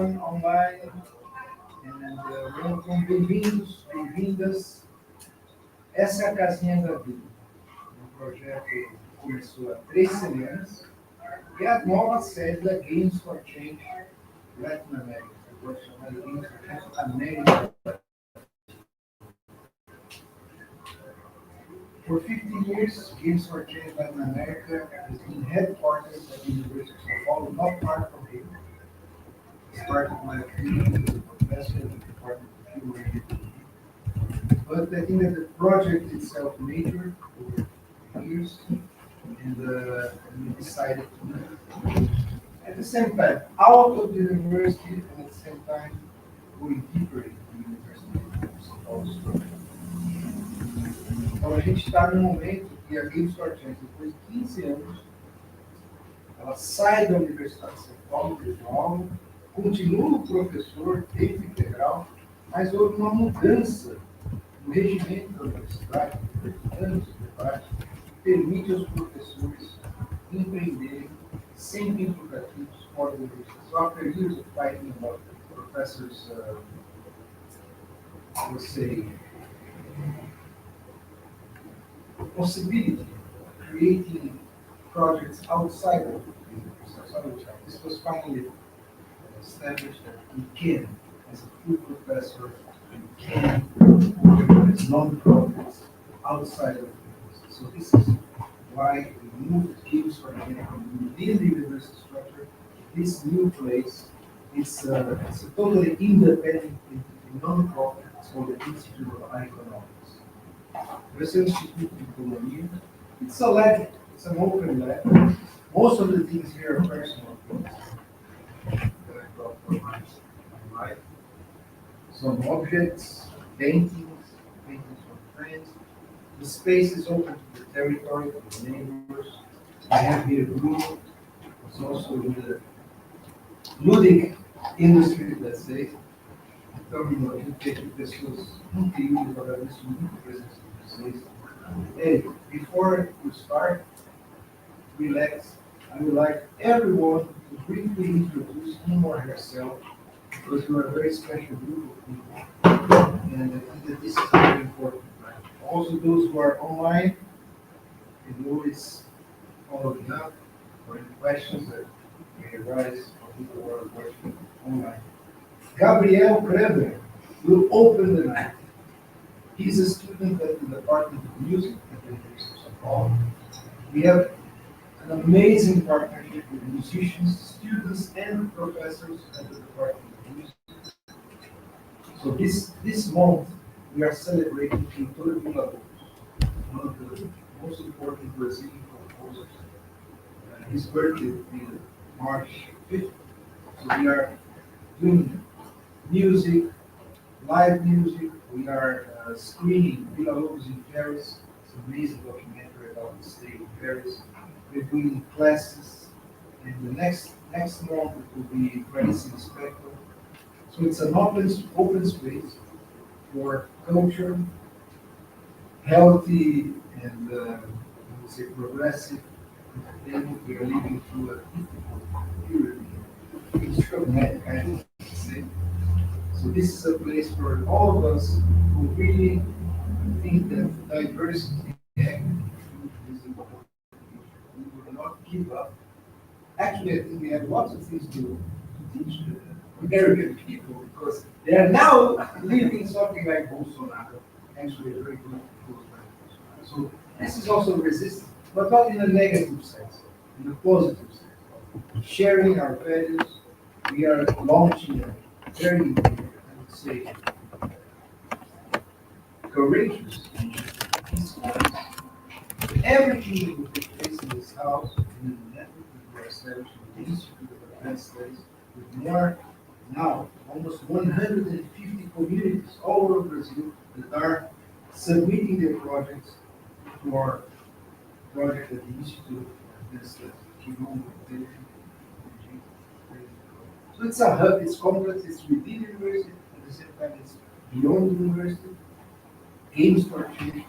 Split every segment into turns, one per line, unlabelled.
online, bem-vindos, bem-vindas. Essa é a casinha da vida. O projeto começou há 3 semanas e é a nova sede da G4C Latin America. Eu gosto de chamar de G4C América. For 50 years, G4C Latin America has been headquartered at the University of São Paulo, not far from here. Started my career as a professor in the Department of Human Resources. But I think that the project itself matured over years, and we decided to move. At the same time, out of the university, and at the same time, going deeper into the University of São Paulo structure. Então, a gente está num momento que a G4C, depois de 15 anos, ela sai da Universidade de São Paulo, de novo, continua o professor tempo integral, mas houve uma mudança no regimento da universidade, anos de debate, que permite aos professores empreenderem sem vínculos ativos fora da universidade. So after years of fighting about professors, let's say, possibility of creating projects outside of the university. This was finally established that we can, as a full professor, we can organize non-profits outside of the university. So this is why we moved G4C from within the university structure to this new place. It's a totally independent non-profit. It's called the Institute of Economics. There's an Institute de Iconomia. It's a lab. It's an open lab. Most of the things here are personal things. My life. Some objects, paintings from friends. The space is open to the territory of the neighbors. I have here Bruno, who's also in the ludic industry, let's say. Então, a gente tem pessoas muito úteis para isso, muito presentes com vocês. Hey, before you start, relax. I would like everyone to briefly introduce him or herself, because you are a very special group of people, and I think that this is very important. Right? Also, those who are online, can always follow up for any questions that may arise from people who are watching online. Gabriel Kreber will open the night. He's a student at the Department of Music at the University of São Paulo. We have an amazing partnership with musicians, students, and professors at the Department of Music. So this month, we are celebrating Quilombo Inteligente, one of the most important Brazilian composers. His birthday will be March 5th. So we are doing music, live music. We are screening Villa Lobos in Paris. It's an amazing documentary about the state of Paris. We're doing classes, and the next month it will be Racing Spectrum. So it's an open space for culture, healthy and I would say progressive entertainment. We are living through a difficult period. It's traumatic, I would say. So this is a place for all of us who really think that diversity is important. We will not give up. Actually, I think we have lots of things to teach the American people, because they are now living something like Bolsonaro, actually a very good Bolsonaro. So this is also resistance, but not in a negative sense, in a positive sense. Sharing our values, we are launching a very, I would say, courageous initiative. Everything that will take place in this house, in the network that we are establishing, the Institute of Advanced Studies, with more now, almost 150 communities all over Brazil that are submitting their projects to our project at the Institute of Advanced Studies, Quilombo Inteligente. So it's a hub, it's complex, it's within the university, at the same time it's beyond the university. Games for Change,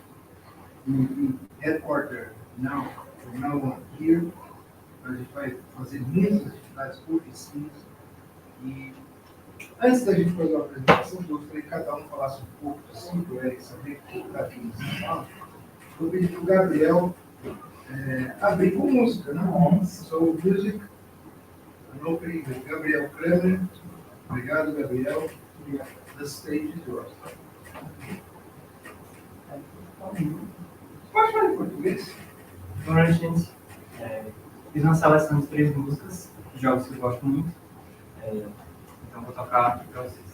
we will be headquartered now, from now on here, para a gente vai fazer muitas atividades oficinas e Antes da gente fazer uma apresentação, eu gostaria que cada um falasse um pouco assim, para o Eric saber o que está aqui em São Paulo. Eu pedi para o Gabriel abrir com música, né? So, music, opening with Gabriel Kramer. Obrigado, Gabriel. The stage is yours. Pode falar em português?
Boa noite, gente. Fiz uma seleção de 3 músicas, jogos que eu gosto muito. Então vou tocar aqui para vocês.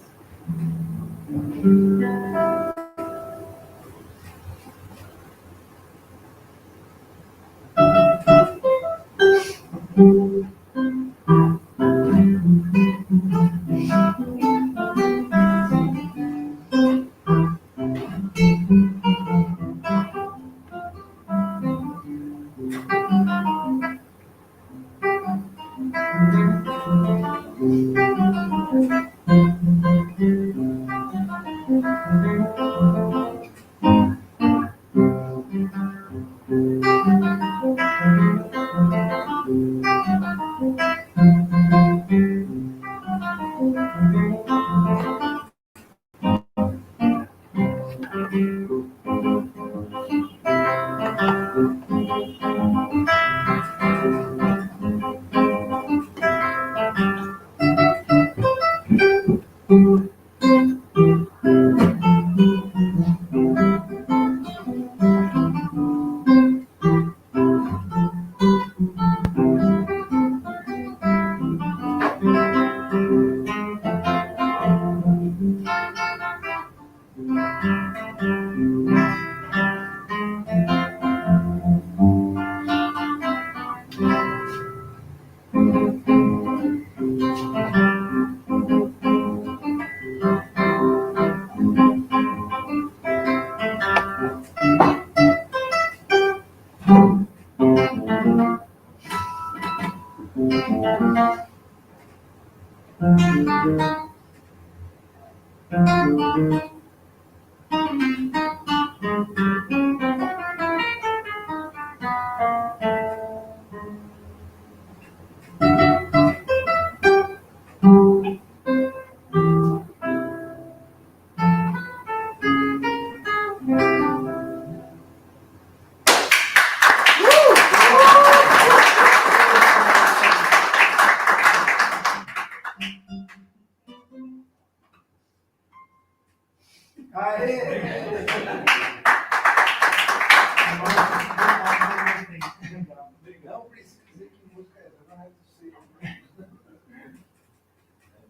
Não precisa dizer que música é, não é possível.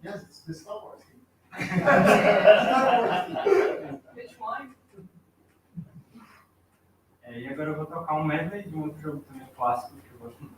Yes, it's the Star Wars theme.
E agora eu vou tocar um medley de um outro jogo também clássico que eu gosto muito.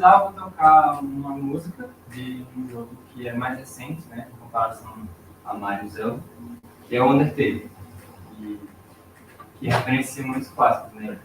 finalizar, eu vou tocar uma música de um jogo que é mais recente, né, em comparação a Mario Zelda, que é o Undertale, que referencia muitos clássicos, né,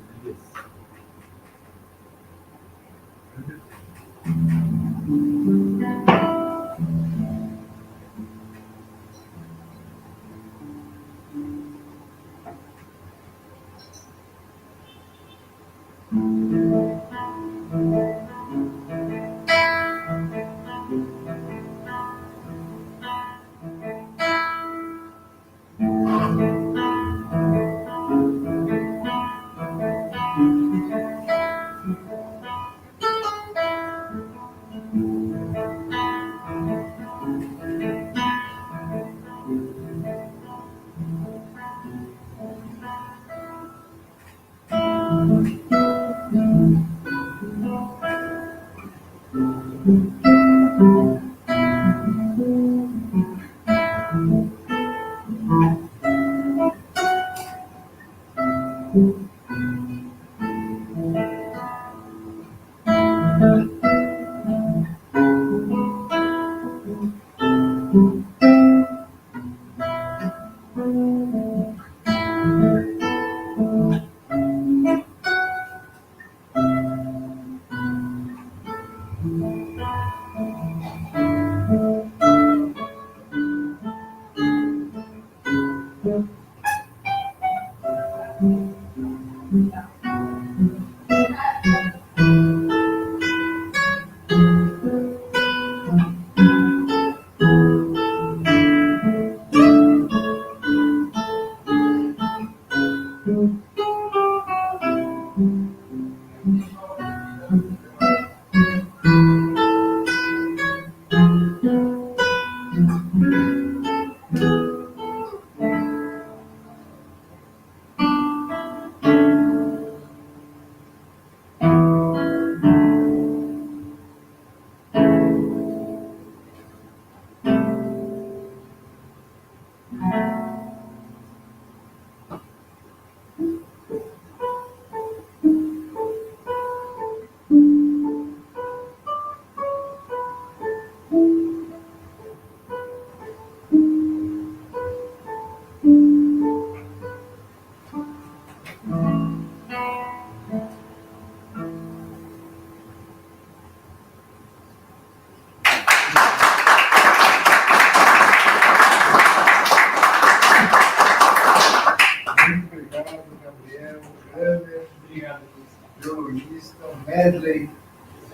violonista, um medley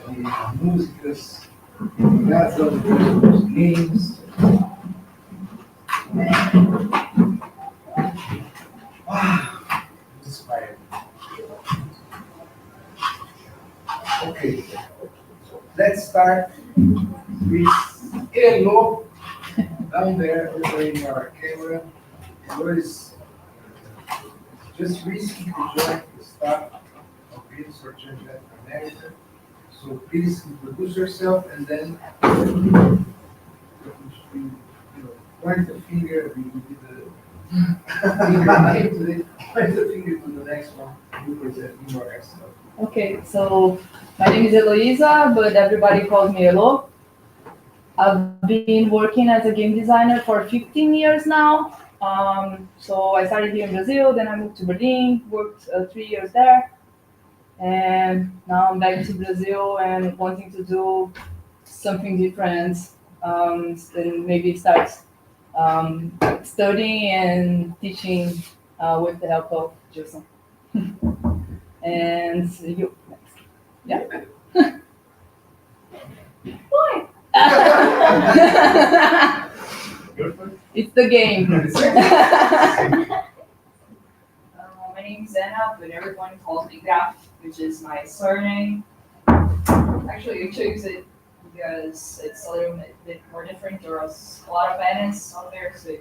de músicas ligadas aos games. Inspired. Okay, let's start with Elo down there operating our camera. Elo is just recently joined the staff of Gilson for Change América. So please introduce yourself and then point the finger. We did the point the finger to the next one. You present more yourself.
Okay, so my name is Eloisa, but everybody calls me Elo. I've been working as a game designer for 15 years now. So I started here in Brazil, then I moved to Berlin, worked 3 years there. And now I'm back to Brazil and wanting to do something different, and maybe start studying and teaching with the help of Gilson. And you next. Yeah. Why? It's the game.
My name is Anna, but everyone calls me Graf, which is my surname. Actually, I chose it because it's a little bit more different. There was a lot of Annas out there, so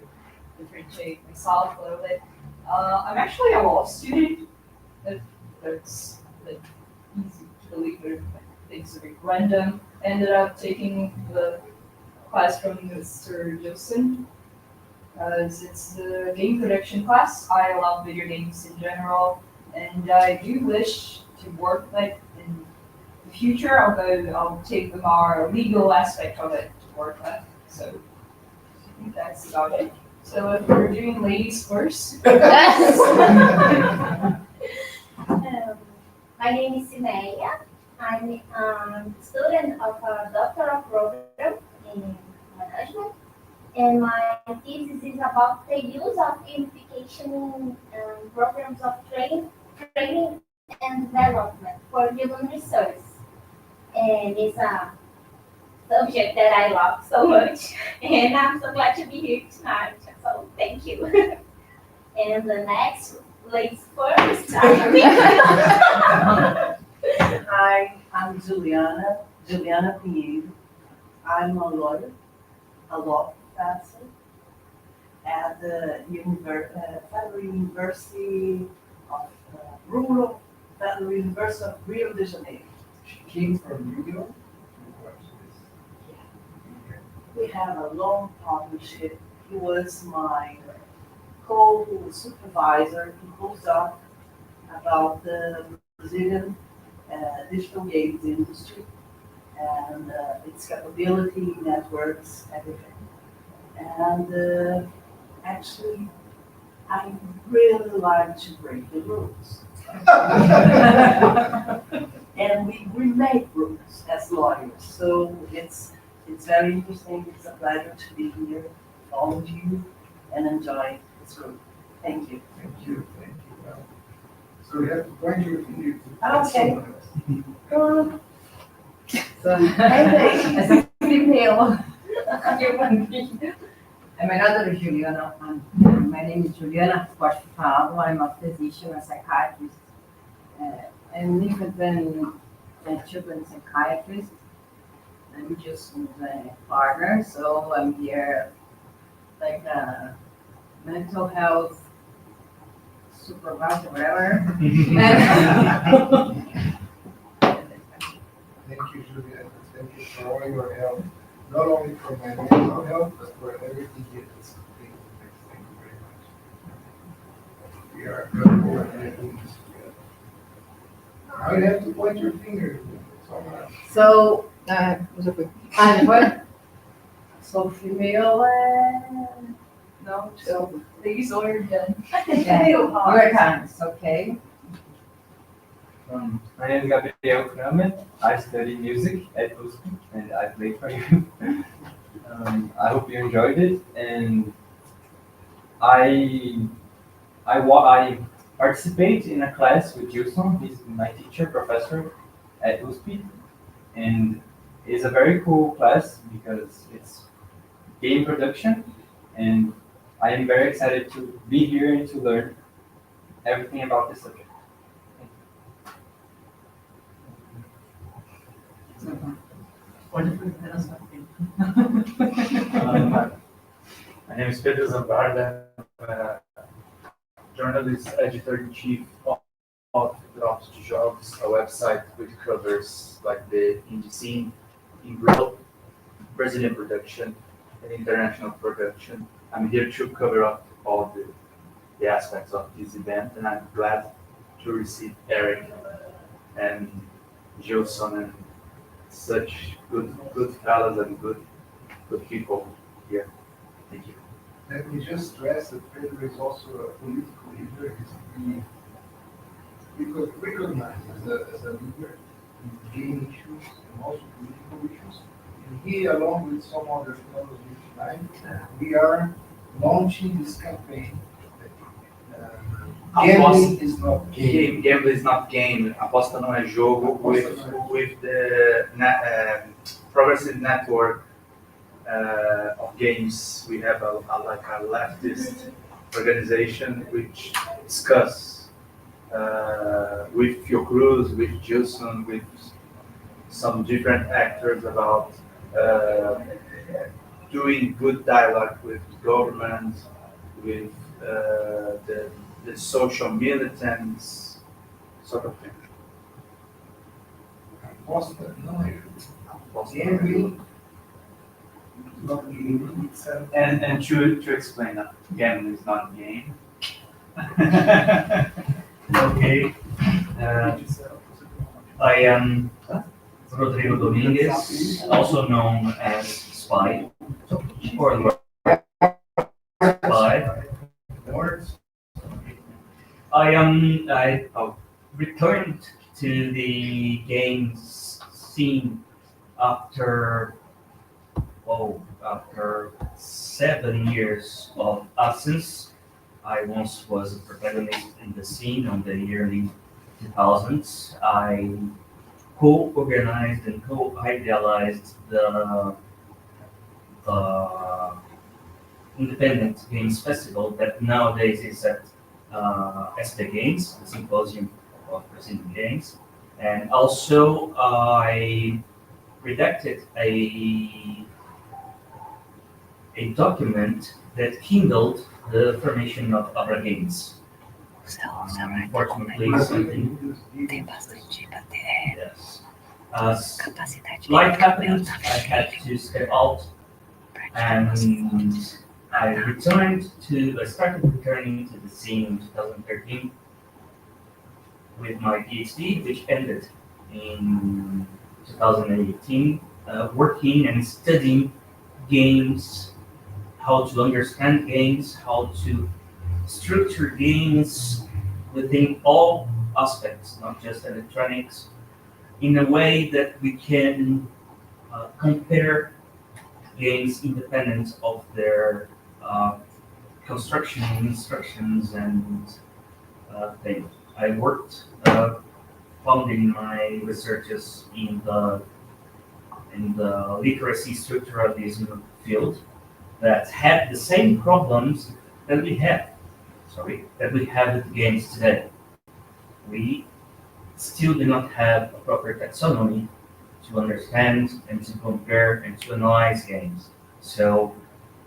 differentiate myself a little bit. I'm actually a law student. That's like easy to believe, but it's a bit random. I ended up taking the class from Mr. Gilson, because it's the game production class. I love video games in general, and I do wish to work like in the future, I'll take the more legal aspect of it to work with. So I think that's about it. So if we're doing ladies first.
My name is Simeia. I'm a student of a doctoral program in management, and my thesis is about the use of gamification in programs of training and development for human resource. And it's a subject that I love so much, and I'm so glad to be here tonight. So thank you. And the next, ladies first.
Hi, I'm Juliana Pinheiro. I'm a lawyer, a law professor at the Federal University of Federal University of Rio de Janeiro.
She came from New York.
We have a long partnership. He was my co-supervisor in postdoc about the Brazilian digital games industry and its capability, networks, everything. And actually, I really like to break the rules. And we make rules as lawyers, so it's very interesting. It's a pleasure to be here with all of you and enjoy this group. Thank you.
Thank you. Well, so you have to point your finger to
Okay.
someone else.
Essa primeira. My name is Juliana. My name is Juliana Schwartz. I'm a physician and psychiatrist. I'm infant and children psychiatrist. I'm Gilson's partner, so I'm here like a mental health supervisor, whatever.
Thank you, Juliana. Thank you for all your help, not only for my mental health, but for everything here that's taking place. Thank you very much. We are good forward and doing this together. Now you have to point your finger to someone else.
So, depois? Sou female
No, so ladies or done.
your times, okay?
My name is Gabriel Kramer. I study music at USP, and I play for you. I hope you enjoyed it, and I participate in a class with Gilson. He's my teacher, professor at USP, and it's a very cool class because it's game production, and I am very excited to be here and to learn everything about this subject.
My name is Pedro Zambarda. I'm a journalist, editor-in-chief of Drops de Jogos, a website which covers like the indie scene in Brazilian production and international production. I'm here to cover up all the aspects of this event, and I'm glad to receive Eric and Gilson and such good fellows and good people here. Thank you.
Let me just stress that Pedro is also a political leader. He's recognized as a leader in game issues and also political issues. And he, along with some other fellows here tonight, we are launching this campaign. Gambling is not game.
Gambling is not game. Aposta não é jogo. With the progressive network of games, we have a leftist organization which discuss with Fiocruz, with Gilson, with some different actors about doing good dialogue with government, with the social militants, sort of thing.
Aposta não é jogo. Gambling is not game itself.
And to explain that gambling is not a game. Okay. I am
Rodrigo Dominguez, also known as Spy, or Spy. I returned to the games scene after 7 years of absence. I once was a protagonist in the scene on the early 2000s. I co-organized and co-idealized the Independent Games Festival that nowadays is at SP Games, the Symposium of Brazilian Games. And also I redacted a document that kindled the formation of other games. Unfortunately, something. Yes. Life happened, I had to step out, and I started returning to the scene in 2013 with my PhD, which ended in 2018, working and studying games, how to understand games, how to structure games within all aspects, not just electronics, in a way that we can compare games independent of their construction, instructions, and things. I worked founding my researches in the literacy structuralism field that had the same problems that we have with games today. We still do not have a proper taxonomy to understand and to compare and to analyze games. So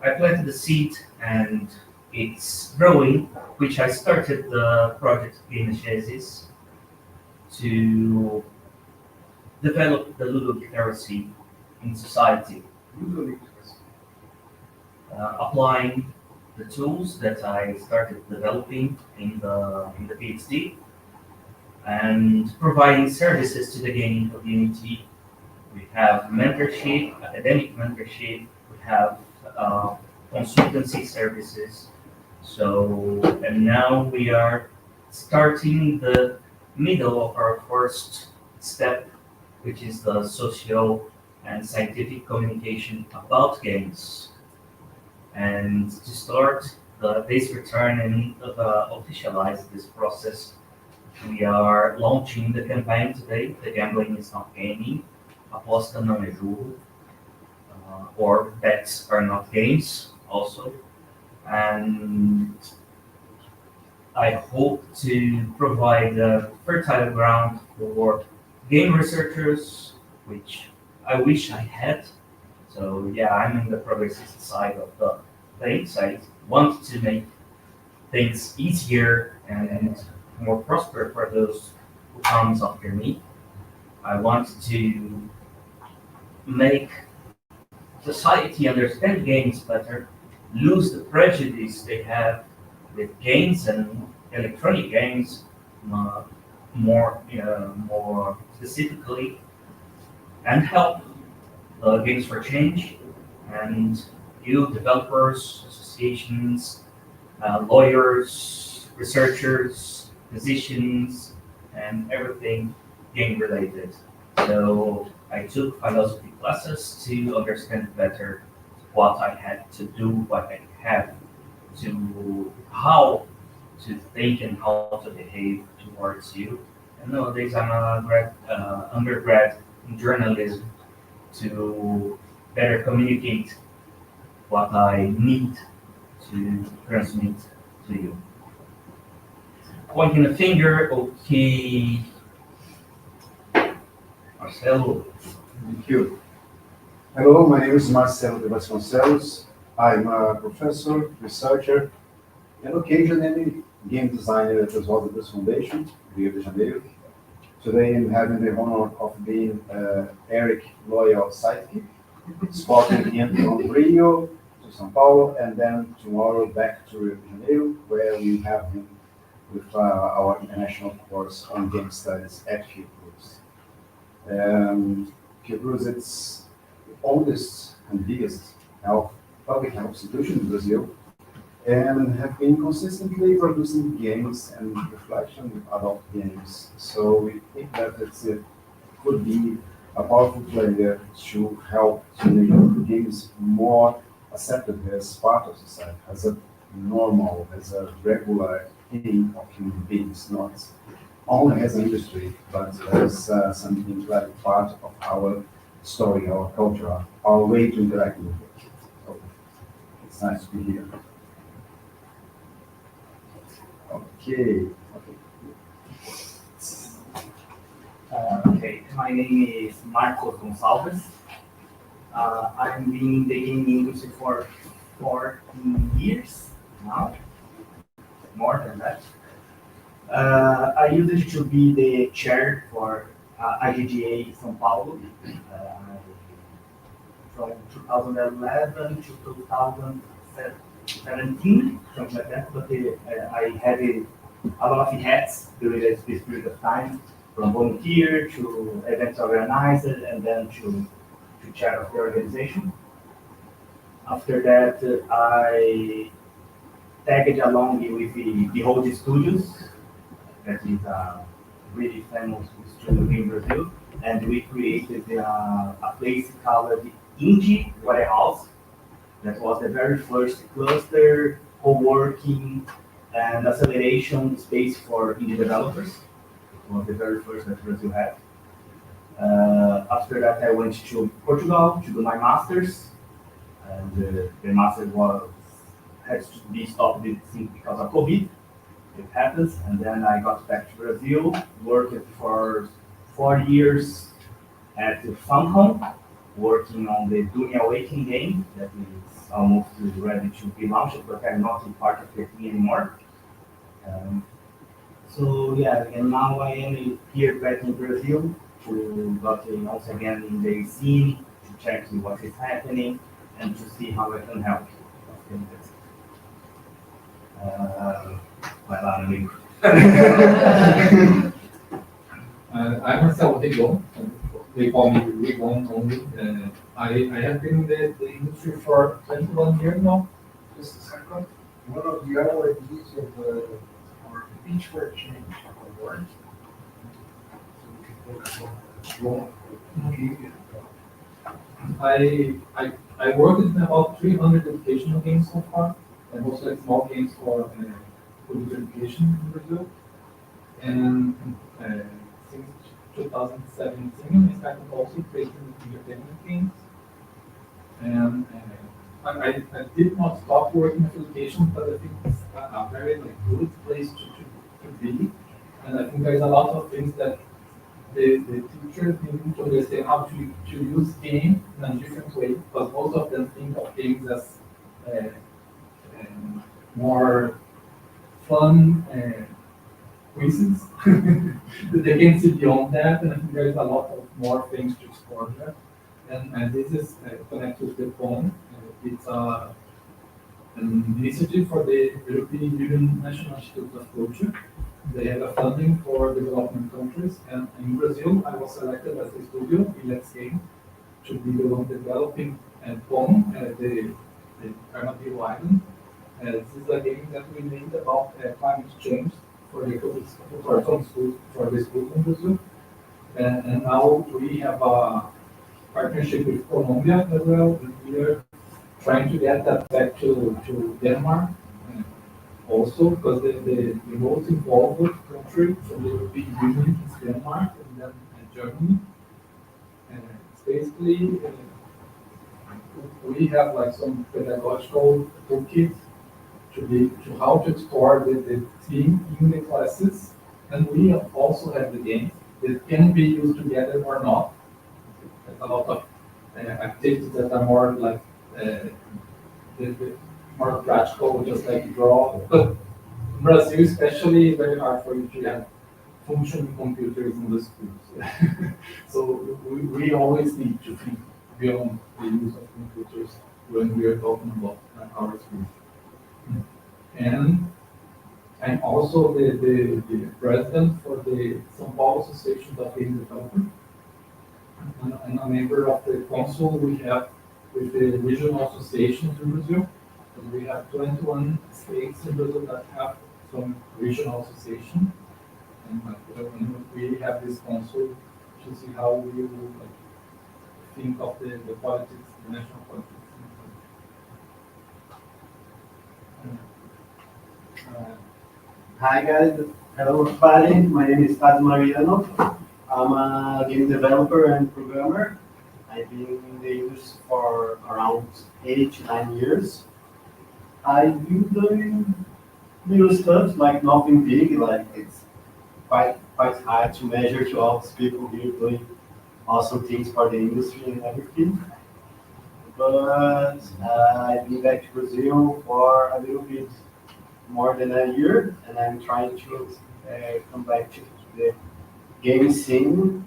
I planted the seed and it's growing, which I started the project Gamegenesis to develop the ludoliteracy in society. Applying the tools that I started developing in the PhD and providing services to the gaming community. We have mentorship, academic mentorship, we have consultancy services. And now we are starting the middle of our first step, which is the social and scientific communication about games. And to start this return and officialize this process, we are launching the campaign today. The Gambling is Not Gaming, Aposta Não É Jogo, or Bets Are Not Games also. And I hope to provide a fertile ground for game researchers, which I wish I had. So yeah, I'm in the progressist side of the things. I want to make things easier and more prosperous for those who comes after me. I want to make society understand games better, lose the prejudice they have with games and electronic games more specifically, and help the Games for Change and you developers, associations, lawyers, researchers, physicians, and everything game related. So I took philosophy classes to understand better what I had to do, what I have to, how to think and how to behave towards you. And nowadays I'm a undergrad in journalism to better communicate what I need to transmit to you. Pointing a finger, okay. Marcelo.
Thank you. Hello, my name is Marcelo de Vasconcelos. I'm a professor, researcher, and occasionally game designer at the Rua das Foundation, Rio de Janeiro. Today I'm having the honor of being Eric loyal sidekick, spotting him from Rio to São Paulo, and then tomorrow back to Rio de Janeiro, where we have him with our international course on game studies at G4C. Fiocruz, it's the oldest and biggest public health institution in Brazil, and have been consistently producing games and reflection adult games. So we think that it could be a powerful player to help to make games more accepted as part of society, as a normal, as a regular thing of human beings, not only as an industry, but as something like part of our story, our culture, our way to interact with it. So it's nice to be here. Okay.
Okay, my name is Marcos Gonçalves. I've been in the gaming industry for 14 years now, more than that. I used to be the chair for IGGA São Paulo from 2011 to 2017, something like that. But I had a lot of hats during this period of time, from volunteer to events organizer, and then to chair of the organization. After that, I tagged along with the Hold Studios, that is a really famous studio in Brazil, and we created a place called Indie Warehouse. That was the very first cluster, co-working, and acceleration space for indie developers. It was the very first that Brazil had. After that, I went to Portugal to do my master's, and the master had to be stopped because of COVID. It happens, and then I got back to Brazil, worked for 4 years at Funcom, working on the Dunia Awakening game that is almost ready to be launched, but I'm not a part of the team anymore. So yeah, and now I am here back in Brazil to got once again in the scene to check what is happening and to see how I can help. Vai lá, amigo.
I'm Marcelo Rigon. They call me Rigon only. I have been in the industry for 21 years now.
Just a second. One of the other ideas of our Beach for Change award.
I worked in about 300 educational games so far, and also like small games for public education in Brazil. And since 2017, I started also creating entertainment games. And I did not stop working with education, but I think it's a very good place to be. And I think there's a lot of things that the teachers need to understand how to use game in a different way, because most of them think of games as more fun quizzes. They can see beyond that, and I think there's a lot of more things to explore there. And this is connected with the phone. It's an initiative for the European Union National Institute of Culture. They have a funding for development countries, and in Brazil, I was selected as a studio in that game to be the one developing POM, the Armadillo Island. This is a game that we made about climate change for the schools in Brazil. And now we have a partnership with Colombia as well. We are trying to get that back to Denmark. Also, because the most involved country from the European Union is Denmark, and then Germany. It's basically, we have like some pedagogical toolkit to how to explore the theme in the classes, and we also have the games that can be used together or not. There's a lot of activities that are more like more practical, just like draw. But in Brazil, especially, it's very hard for you to have functioning computers in the schools. So we always need to think beyond the use of computers when we are talking about our schools. And I'm also the president for the São Paulo Association of Game Developers. I'm a member of the council we have with the regional associations in Brazil. And we have 21 states in Brazil that have some regional association. And we have this council to see how we will think of the politics, the national politics.
Hi guys, hello everybody. My name is Taz Mariano. I'm a game developer and programmer. I've been in the industry for around 8 to 9 years. I've been doing little stuff, like nothing big, like it's quite hard to measure to all these people here doing awesome things for the industry and everything. But I've been back to Brazil for a little bit more than a year, and I'm trying to come back to the game scene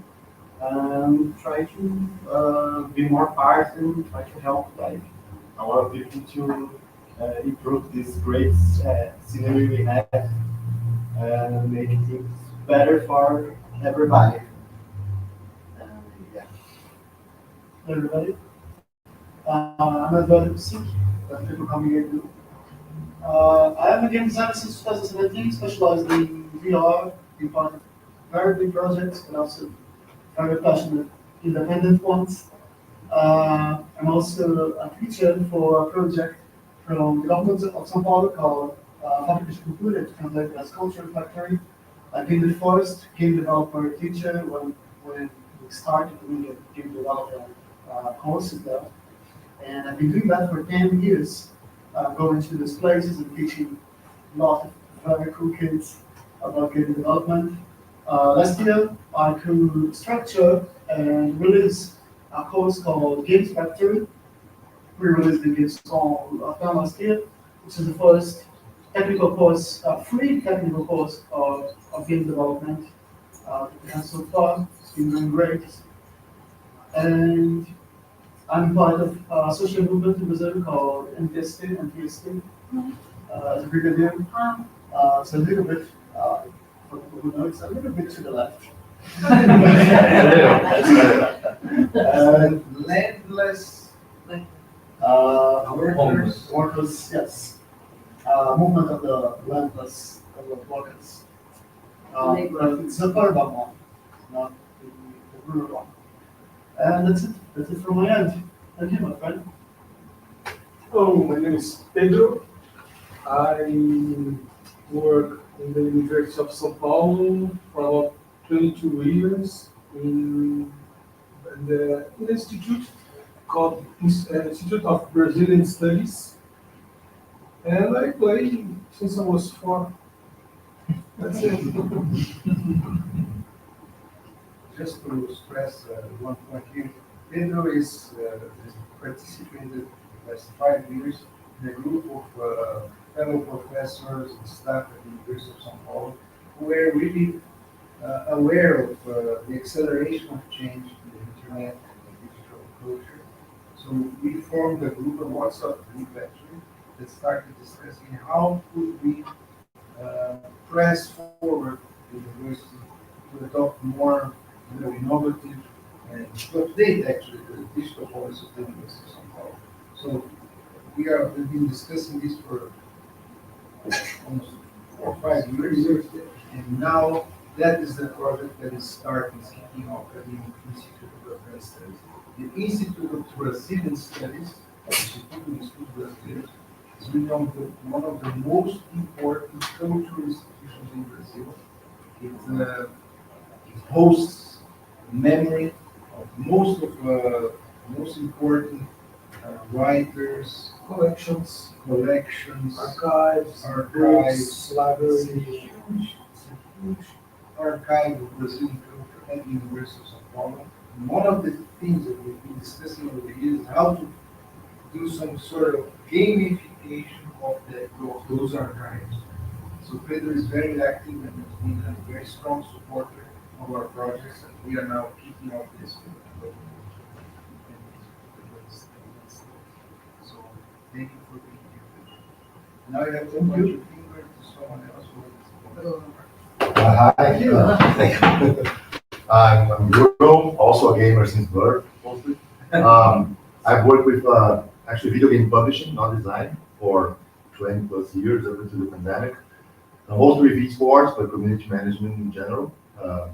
and try to be more part and try to help like a lot of people to improve this great scenery we have and make things better for everybody. Yeah. Hello everybody. I'm Eduardo Psique, that people coming here to. I am a game designer since 2017, specialized in VR, in part of very big projects, but also very passionate independent ones. I'm also a teacher for a project from the government of São Paulo called Fábrica de Cultura, to translate as Culture Factory. I've been the first game developer teacher when we started doing a game development courses there. And I've been doing that for 10 years. Going to these places and teaching a lot of very cool kids about game development. Last year, I could structure and release a course called Games Factory. We released the games on lockdown last year, which is the first technical course, free technical course of game development that we have so far. It's been doing great. And I'm part of a social movement in Brazil called NPST, as a brigadier. So a little bit, for people who know, it's a little bit to the left.
Landless workers, yes. Movement of the landless workers. But it's a urban one, not the rural one. And that's it. That's it from my end. Thank you, my friend.
Oh, my name is Pedro. I work in the University of São Paulo for about 22 years in the institute called Institute of Brazilian Studies. And I play since I was 4. That's it.
Just to stress one point here, Pedro is participated last 5 years in a group of fellow professors and staff at the University of São Paulo who were really aware of the acceleration of change in the internet and the digital culture. So we formed a group, a WhatsApp group actually, that started discussing how could we press forward the university to adopt more innovative and to update actually the digital policy of the University of São Paulo. So we've been discussing this for almost 4 or 5 years, and now that is the project that is kicking off at the Institute of Advanced Studies. The Institute of Brazilian Studies, Instituto de Estudos Brasileiros, is one of the most important cultural institutions in Brazil. It hosts memory of most important writers,
Collections,
archives,
libraries.
It's a huge archive of Brazilian culture at the University of São Paulo. And one of the things that we've been discussing over the years is how to do some sort of gamification of those archives. So Pedro is very active and has been a very strong supporter of our projects, and we are now kicking off this. So thank you for being here. Now I have to point your finger to someone else who is.
Hi. Thank you. I'm Bruno, also a gamer since birth, mostly. I've worked with actually video game publishing, not design, for 20 plus years up until the pandemic. Mostly with esports, but community management in general.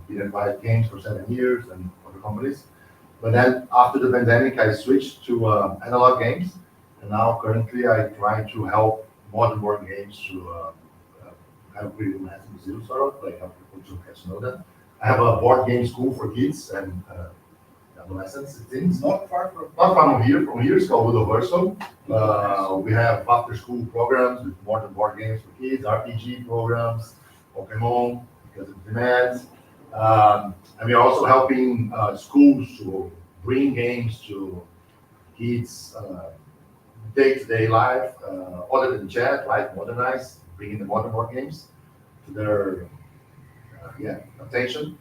Been advised games for 7 years and other companies. But then after the pandemic, I switched to analog games. And now currently I try to help modern board games to have critical mass in Brazil, sort of, like help people to get to know that. I have a board game school for kids and adolescents, teens.
Not far from.
Not from here it's called Universo. We have after school programs with modern board games for kids, RPG programs, Pokemon, because of demands. And we're also helping schools to bring games to kids' day-to-day life, other than chat, right? Modernize, bringing the modern board games to their attention.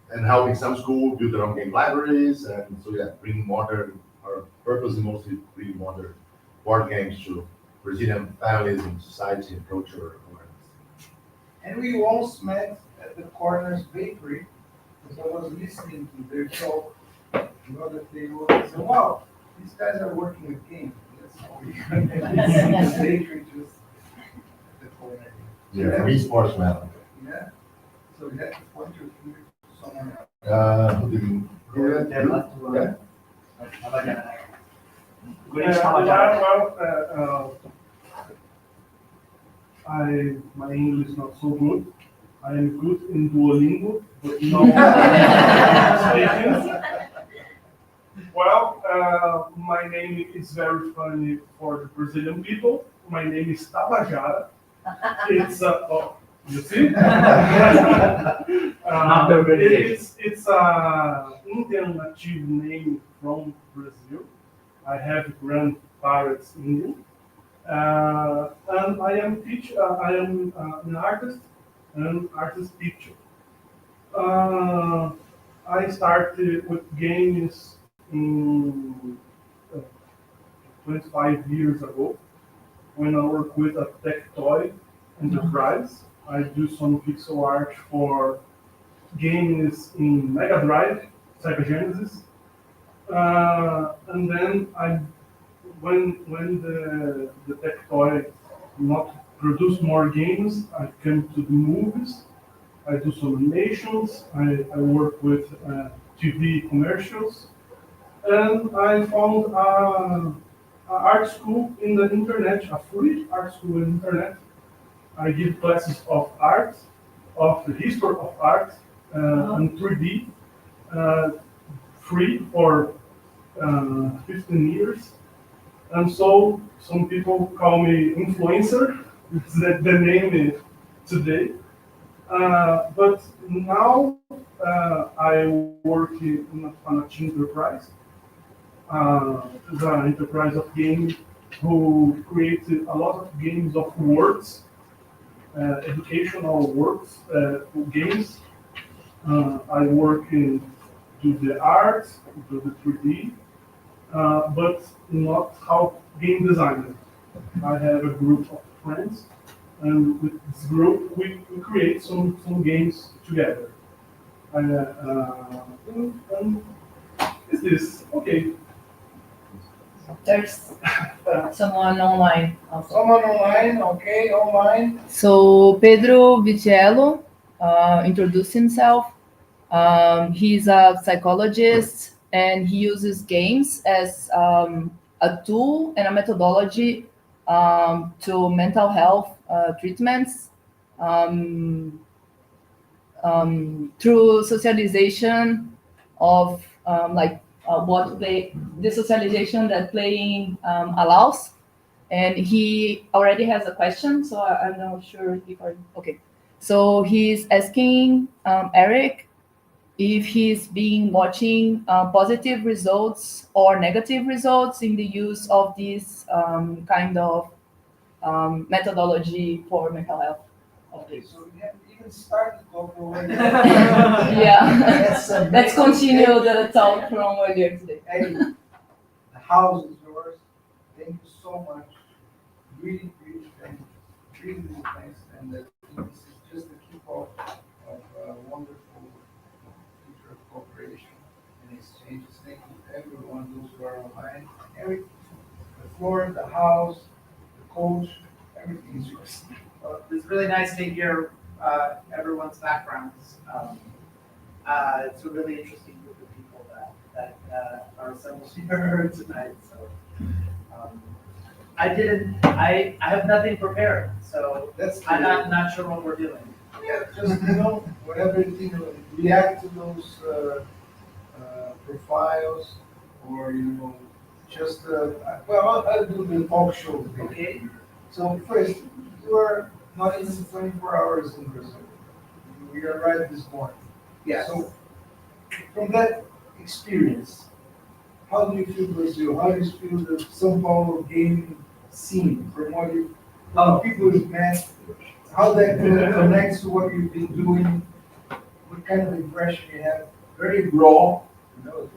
And helping some schools build their own game libraries, and so bring modern, our purpose is mostly bring modern board games to Brazilian families and society and culture awareness.
And we once met at the Corners Bakery, because I was listening to their talk, that they were saying, wow, these guys are working with games. That's how we the bakery just at the corner.
Yeah, for esports now.
Yeah. So we have to point your finger to someone else.
Who didn't? Yeah.
My English is not so good. I am good in Duolingo, but no speaking. Well, my name is very funny for the Brazilian people. My name is Tabajara. It's you see? It's a Indian native name from Brazil. I have grandparents Indian, and I am I am an artist and artist teacher. I started with games in 25 years ago when I worked with a tech toy enterprise. I do some pixel art for games in Mega Drive, Sega Genesis, and then when the tech toy not produce more games, I come to the movies. I do some animations. I work with TV commercials, and I found an art school in the internet, a free art school in the internet. I give classes of art, of the history of art, and 3D, free for 15 years. And so some people call me influencer, it's the name today. But now I work on a Change enterprise. It's an enterprise of games who created a lot of games of words, educational works, games. I work in do the art, do the 3D, but not how game designer. I have a group of friends, and with this group we create some games together. And is this okay?
There's someone online also.
Someone online, okay, online.
So Pedro Vitiello introduced himself. He's a psychologist, and he uses games as a tool and a methodology to mental health treatments through socialization of the socialization that playing allows. And he already has a question, so I'm not sure if okay. So he's asking Eric if he's been watching positive results or negative results in the use of this kind of methodology for mental health.
Okay, so we haven't even started talking already.
Yeah, let's continue the talk from earlier today.
Hey, the house is yours. Thank you so much. Really, really thank you. Really, really thanks. And this is just the kickoff of a wonderful floor, the house, the coach, everything is yours.
Well, it's really nice to hear everyone's backgrounds. It's a really interesting group of people that are assembled here tonight. So I have nothing prepared, so I'm not sure what we're doing.
Yeah, just, whatever, react to those profiles, or, just, well, I'll do the talk show thing.
Okay.
So first, you are not even 24 hours in Brazil. We arrived this morning.
Yes.
So from that experience, how do you feel Brazil? How do you feel the São Paulo game scene? From what people you've met, how that connects to what you've been doing? What kind of impression you have? Very raw. You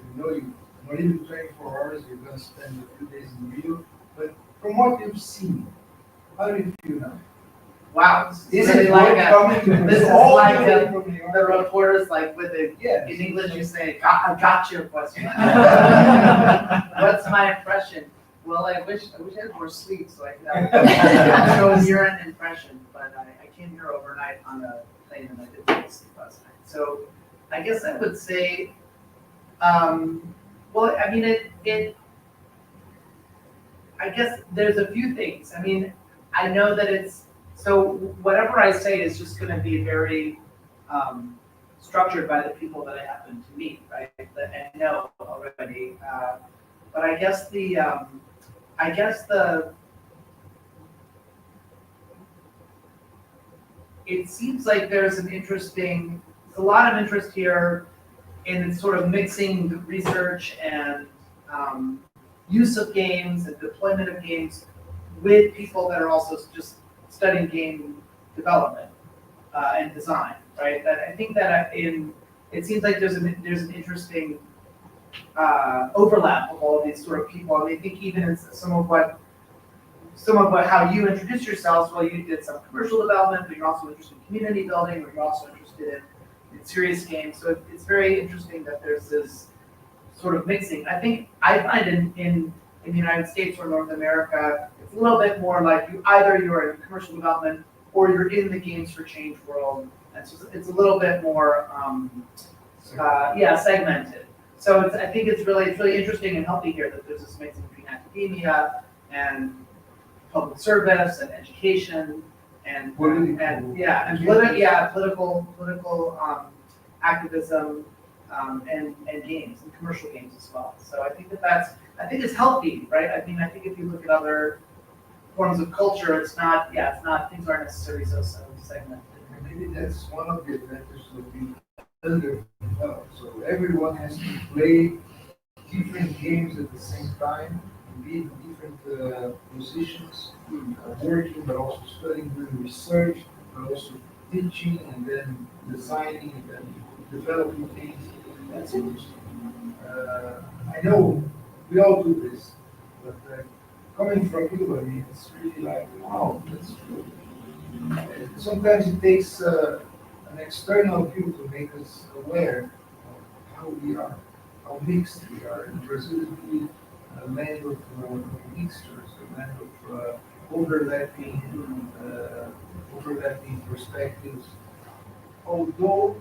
not even 24 hours. You're going to spend a few days in Rio. But from what you've seen, how do you feel now?
Wow,
Is
really
it
like
coming to
this is
all
like
the way from New York?
the reporters like with it.
Yes.
In English, you say, "I got your question." What's my impression? Well, I wish I had more sleep so I could show you an impression. But I came here overnight on a plane and I didn't take sleep last night. So I guess I would say, well, I mean, I guess there's a few things. I mean, I know that so whatever I say is just going to be very structured by the people that I happen to meet, right? That I know already. But I guess it seems like there's a lot of interest here in sort of mixing the research and use of games and deployment of games with people that are also just studying game development and design, right? That I think that it seems like there's an interesting overlap of all of these sort of people. I mean, I think even in some of what how you introduce yourselves. Well, you did some commercial development, but you're also interested in community building, or you're also interested in serious games. So it's very interesting that there's this sort of mixing. I think I find in the United States or North America, it's a little bit more like you're in commercial development or you're in the games for change world. And so it's a little bit more, segmented. So I think it's really interesting and healthy here that there's this mixing between academia and public service and education and political activism and games and commercial games as well. So I think it's healthy, right? I mean, I think if you look at other forms of culture, it's not things aren't necessarily so segmented.
Maybe that's one of the advantages of being underdeveloped. So everyone has to play different games at the same time, be in different positions, working, but also studying, doing research, but also teaching, and then designing, and then developing things. That's interesting. I know we all do this, but coming from you, I mean, it's really like, wow, that's true. Sometimes it takes an external view to make us aware of how we are, how mixed we are. In Brazil, we a land of mixtures, a land of overlapping perspectives. Although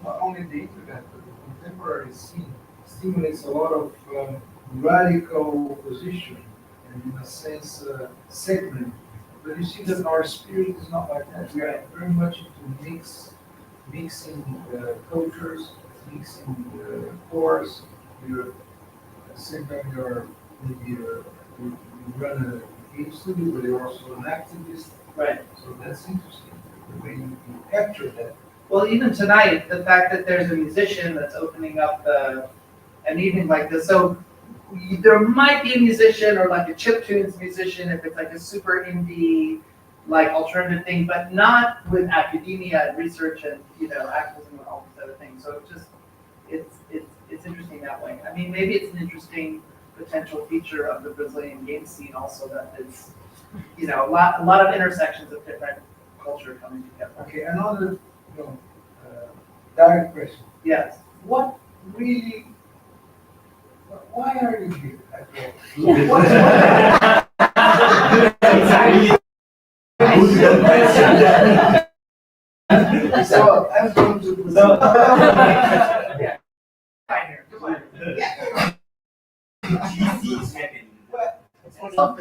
not only the internet, but the contemporary scene stimulates a lot of radical opposition and, in a sense, segment. But you see that our spirit is not like that. We are very much into mixing cultures, mixing cores. At the same time, you run a game studio, but you're also an activist.
Right.
So that's interesting, the way you capture that.
Well, even tonight, the fact that there's a musician that's opening up an evening like this. So there might be a musician or like a chiptunes musician if it's like a super indie, like alternative thing, but not with academia and research and activism and all these other things. So it's interesting that way. I mean, maybe it's an interesting potential feature of the Brazilian game scene also that it's a lot of intersections of different culture coming together.
Okay, another direct question.
Yes.
What really Why are you here? So I'm going to present.
Yeah. Fine here, come on.
Sometimes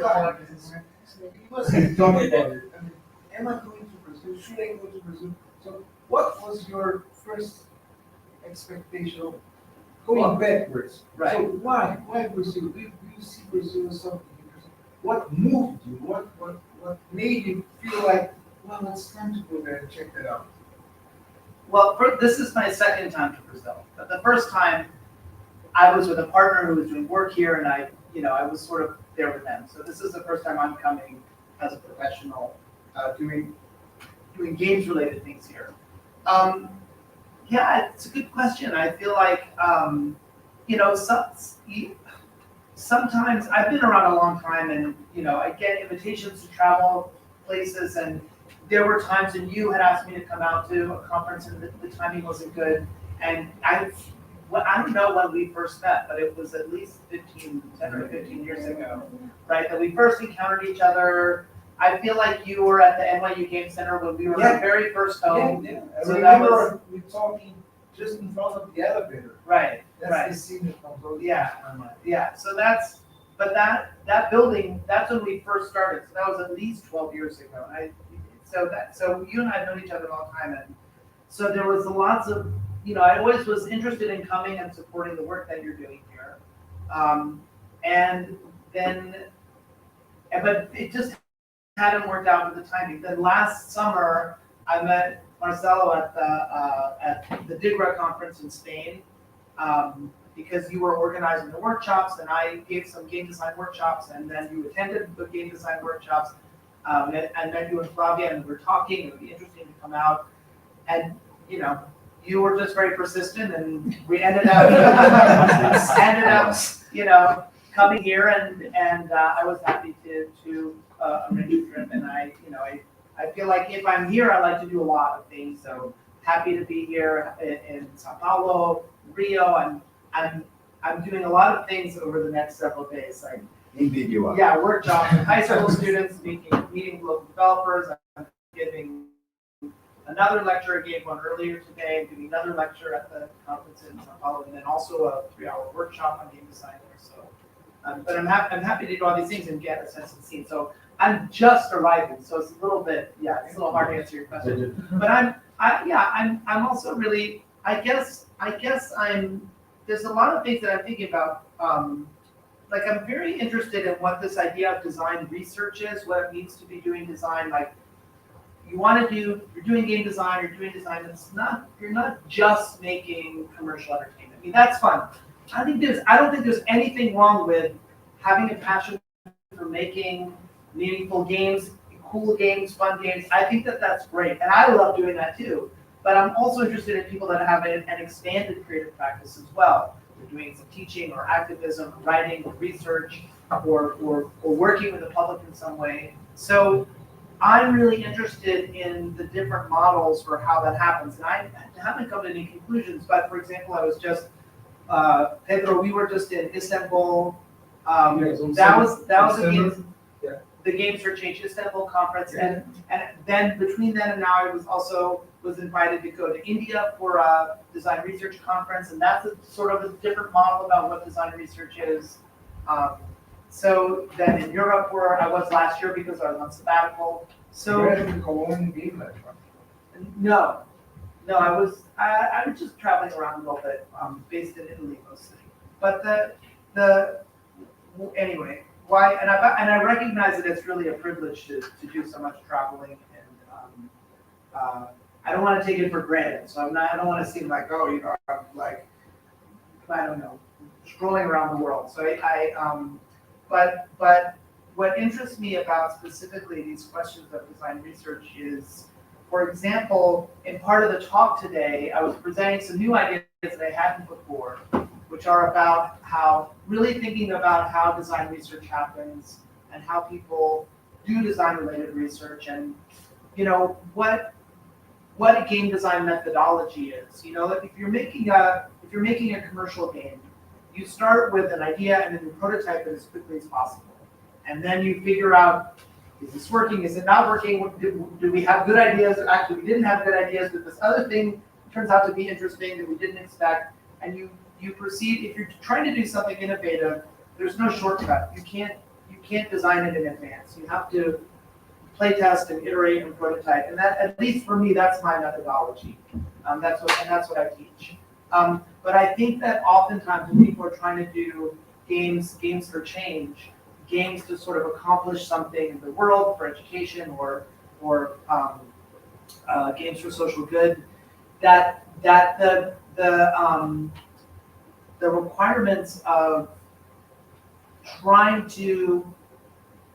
you must talk about it. I mean, am I going to Brazil? Should I go to Brazil? So, what was your first expectation of going backwards?
Right.
So why Brazil? Do you see Brazil as something interesting? What moved you? What made you feel like, well, it's time to go there and check that out?
Well, this is my second time to Brazil. But the first time, I was with a partner who was doing work here, and I was sort of there with them. So this is the first time I'm coming as a professional, doing games-related things here. Yeah, it's a good question. I feel like, sometimes I've been around a long time, and I get invitations to travel places, and there were times when you had asked me to come out to a conference, and the timing wasn't good. And I don't know when we first met, but it was at least 10 or 15 years ago, right? That we first encountered each other. I feel like you were at the NYU Game Center when we were
Yeah.
our very first home.
Yeah. I
So that
remember we talking just in front of the elevator.
Right,
That's
right.
the scene that comes over
Yeah.
my mind.
Yeah, so that building, that's when we first started. So that was at least 12 years ago. So you and I have known each other a long time, and so there was lots of, I always was interested in coming and supporting the work that you're doing here. But it just hadn't worked out with the timing. Then last summer, I met Marcelo at the DIGRA conference in Spain, because you were organizing the workshops, and I gave some game design workshops, and then you attended the game design workshops, and then you and Flavia, and we were talking. It would be interesting to come out, and you were just very persistent, and we ended up coming here, and I was happy to arrange a trip, and I feel like if I'm here, I like to do a lot of things. So happy to be here in São Paulo, Rio. I'm doing a lot of things over the next several days. Like,
Indeed you are.
yeah, workshops with high school students, meeting local developers. I'm giving another lecture. I gave one earlier today. I'm giving another lecture at the conference in São Paulo, and then also a 3-hour workshop on game design there. So, but I'm happy to do all these things and get a sense of the scene. So I'm just arriving, so it's a little bit, it's a little hard to answer your question. But I'm also really, I guess there's a lot of things that I'm thinking about. Like, I'm very interested in what this idea of design research is, what it means to be doing design. Like, you're doing game design, you're doing design. You're not just making commercial entertainment. I mean, that's fun. I don't think there's anything wrong with having a passion for making meaningful games, cool games, fun games. I think that's great, and I love doing that too. But I'm also interested in people that have an expanded creative practice as well. They're doing some teaching or activism, writing, or research, or working with the public in some way. So I'm really interested in the different models for how that happens. And I haven't come to any conclusions, but for example, I was just, Pedro, we were just in Istanbul. That was the Games for Change Istanbul conference, and then between then and now, I was invited to go to India for a design research conference, and that's sort of a different model about what design research is. So then in Europe, where I was last year because I was on sabbatical. So no, I was just traveling around a little bit, based in Italy mostly. But anyway. Why? And I recognize that it's really a privilege to do so much traveling, and I don't want to take it for granted. So I don't want to seem like, I'm like, I don't know, strolling around the world. So but what interests me about specifically these questions of design research is, for example, in part of the talk today, I was presenting some new ideas that I hadn't before, which are about really thinking about how design research happens and how people do design-related research, and what a game design methodology is. If you're making a commercial game, you start with an idea and then you prototype it as quickly as possible. And then you figure out, is this working? Is it not working? Do we have good ideas? Actually, we didn't have good ideas, but this other thing turns out to be interesting that we didn't expect. And you proceed. If you're trying to do something innovative, there's no shortcut. You can't design it in advance. You have to play test and iterate and prototype. And that, at least for me, that's my methodology. That's what I teach. But I think that oftentimes when people are trying to do games for change, games to sort of accomplish something in the world for education or games for social good, that the requirements of trying to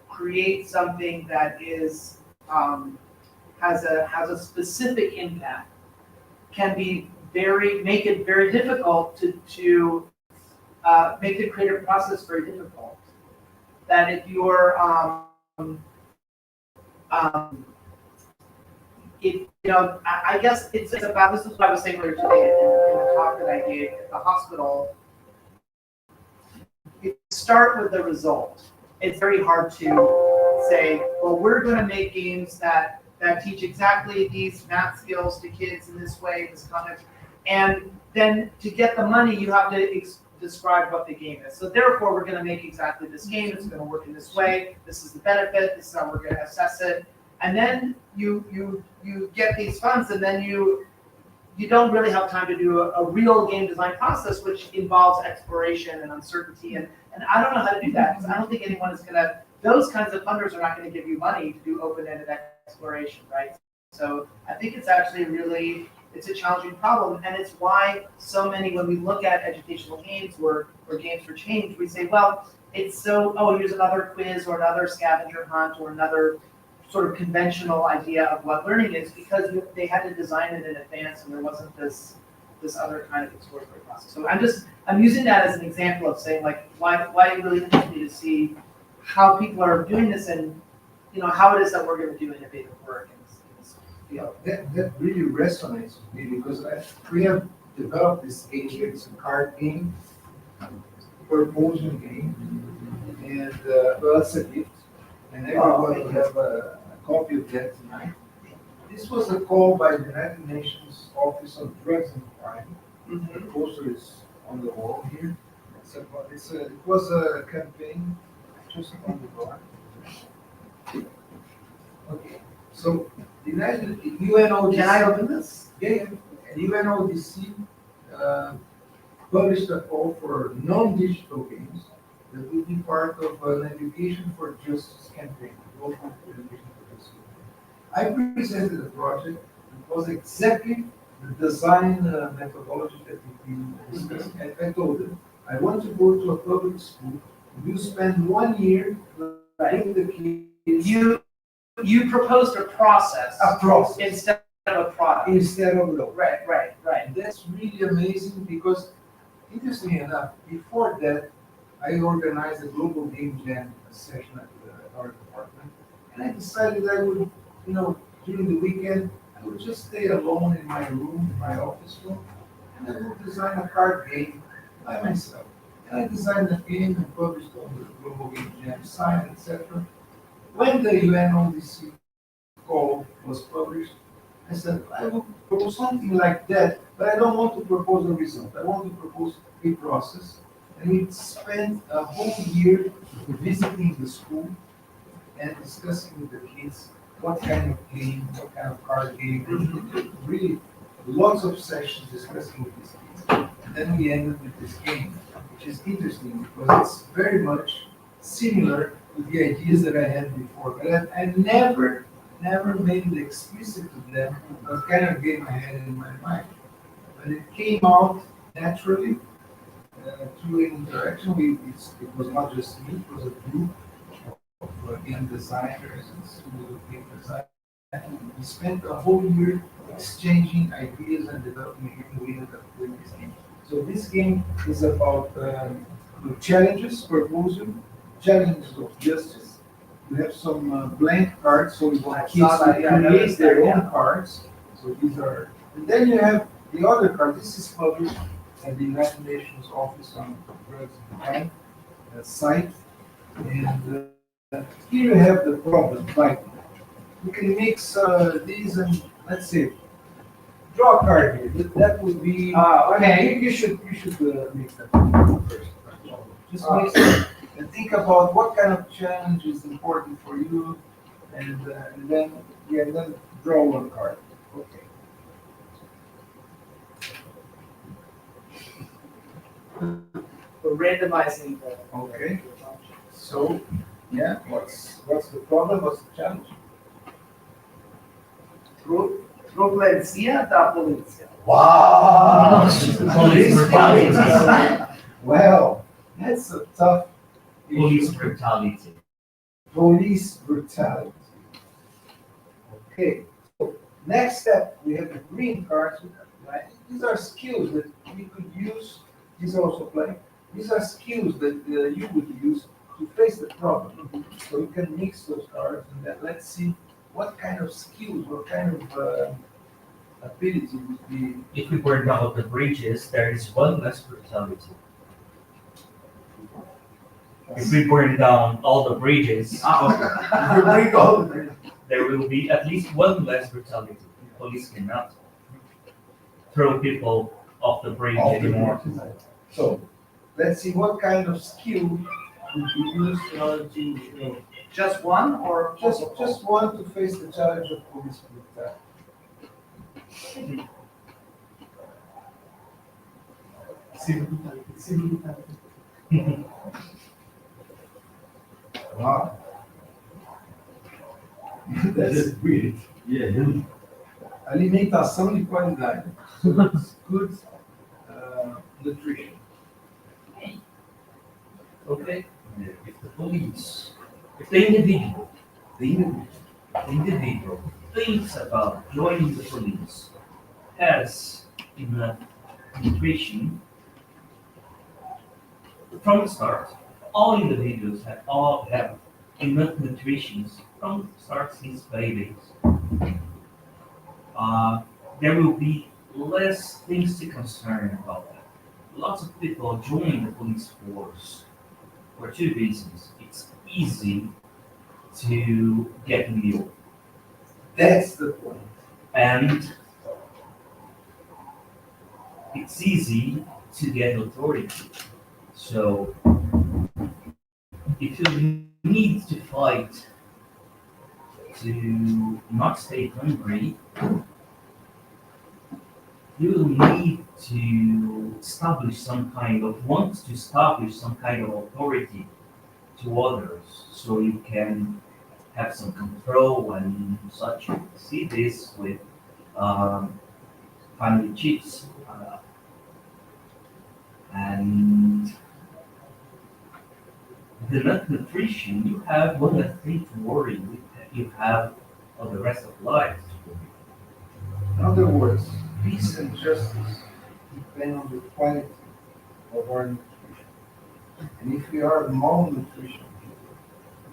create something that is has a specific impact can be make it very difficult to make the creative process very difficult. That if you're I guess it's about, this is what I was saying earlier today in the talk that I gave at the hospital. You start with the result. It's very hard to say, well, we're going to make games that teach exactly these math skills to kids in this way, this context. And then to get the money, you have to describe what the game is. So therefore, we're going to make exactly this game. It's going to work in this way. This is the benefit. This is how we're going to assess it. And then you get these funds, and then you don't really have time to do a real game design process, which involves exploration and uncertainty. And I don't know how to do that, because I don't think anyone is going to, those kinds of funders are not going to give you money to do open-ended exploration, right? So I think it's actually it's a challenging problem, and it's why so many, when we look at educational games or games for change, we say, well, it's so, here's another quiz or another scavenger hunt or another sort of conventional idea of what learning is, because they had to design it in advance and there wasn't this other kind of exploratory process. So I'm using that as an example of saying, like, why it really interests me to see how people are doing this and how it is that we're going to do innovative work in this field.
That really resonates with me, because we have developed this game. It's a card game, proposal game, and well, it's a gift, and everyone will have a copy of that tonight. This was a call by the United Nations Office on Drugs and Crime. The poster is on the wall here. It was a campaign just on the door. Okay, so the UNODC.
Can I open this?
Yeah. UNODC published a call for non-digital games that will be part of an Education for Justice campaign. Local Education for Justice. I presented a project that was exactly the design methodology that we've been discussing. I told them, I want to go to a public school. You spend 1 year writing the kids.
You proposed a process. Instead of a product.
Instead of law.
Right.
And that's really amazing, because, interestingly enough, before that, I organized a global game jam session at our department, and I decided I would, during the weekend, I would just stay alone in my room, in my office room, and I would design a card game by myself. And I designed the game and published on the global game jam site, etc. When the UNODC call was published, I said, I will propose something like that, but I don't want to propose a result. I want to propose a process. And we spent a whole year visiting the school and discussing with the kids what kind of game, what kind of card game. Really, lots of sessions discussing with these kids. And then we ended with this game, which is interesting because it's very much similar to the ideas that I had before. But I never made it explicit to them what kind of game I had in my mind. But it came out naturally. Through an interaction, it was not just me, it was a group of game designers and students of game design. We spent a whole year exchanging ideas and developing a game. We ended up doing this game. So this game is about challenges, proposal, challenges of justice. We have some blank cards, so we want kids to create their own cards. So these are, and then you have the other card. This is published at the United Nations Office on Drugs and Crime site. And here you have the problem, like you can mix these and let's see, draw a card here. That would be.
Okay.
You should mix that first. Just mix it and think about what kind of challenge is important for you, and then draw one card. Okay.
We're randomizing the.
Okay. So, yeah, what's the problem? What's the challenge?
Problema da polícia.
Wow!
Police brutality.
Well, that's a tough
Police
issue.
brutality.
Police brutality. Okay. So next step, we have the green cards. Right? These are skills that we could use. These also play. These are skills that you would use to face the problem. So you can mix those cards, and then let's see what kind of skills, what kind of ability would be.
If we burn down the bridges, there is one less brutality. If we burn down all the bridges,
You bring all the-
there will be at least one less brutality. Police cannot throw people off the bridge
Off the
anymore.
So let's see what kind of skill would be used in order to,
Just one or?
just one to face the challenge of police brutality.
Civil brutality.
Wow. That's weird.
Yeah.
Alimentação de qualidade. So it's good nutrition.
Okay. If the police, if the individual thinks about joining the police, has enough nutrition from the start, all individuals have enough nutrition from the start since babies. There will be less things to concern about that. Lots of people join the police force for two reasons. It's easy to get new,
That's the point.
and it's easy to get authority. So if you need to fight to not stay hungry, you will need to establish some kind of authority to others, so you can have some control and such. You see this with family chiefs, and the nutrition, you have one less thing to worry with. You have all the rest of life to worry.
In other words, peace and justice depend on the quality of our nutrition. And if we are malnutrition,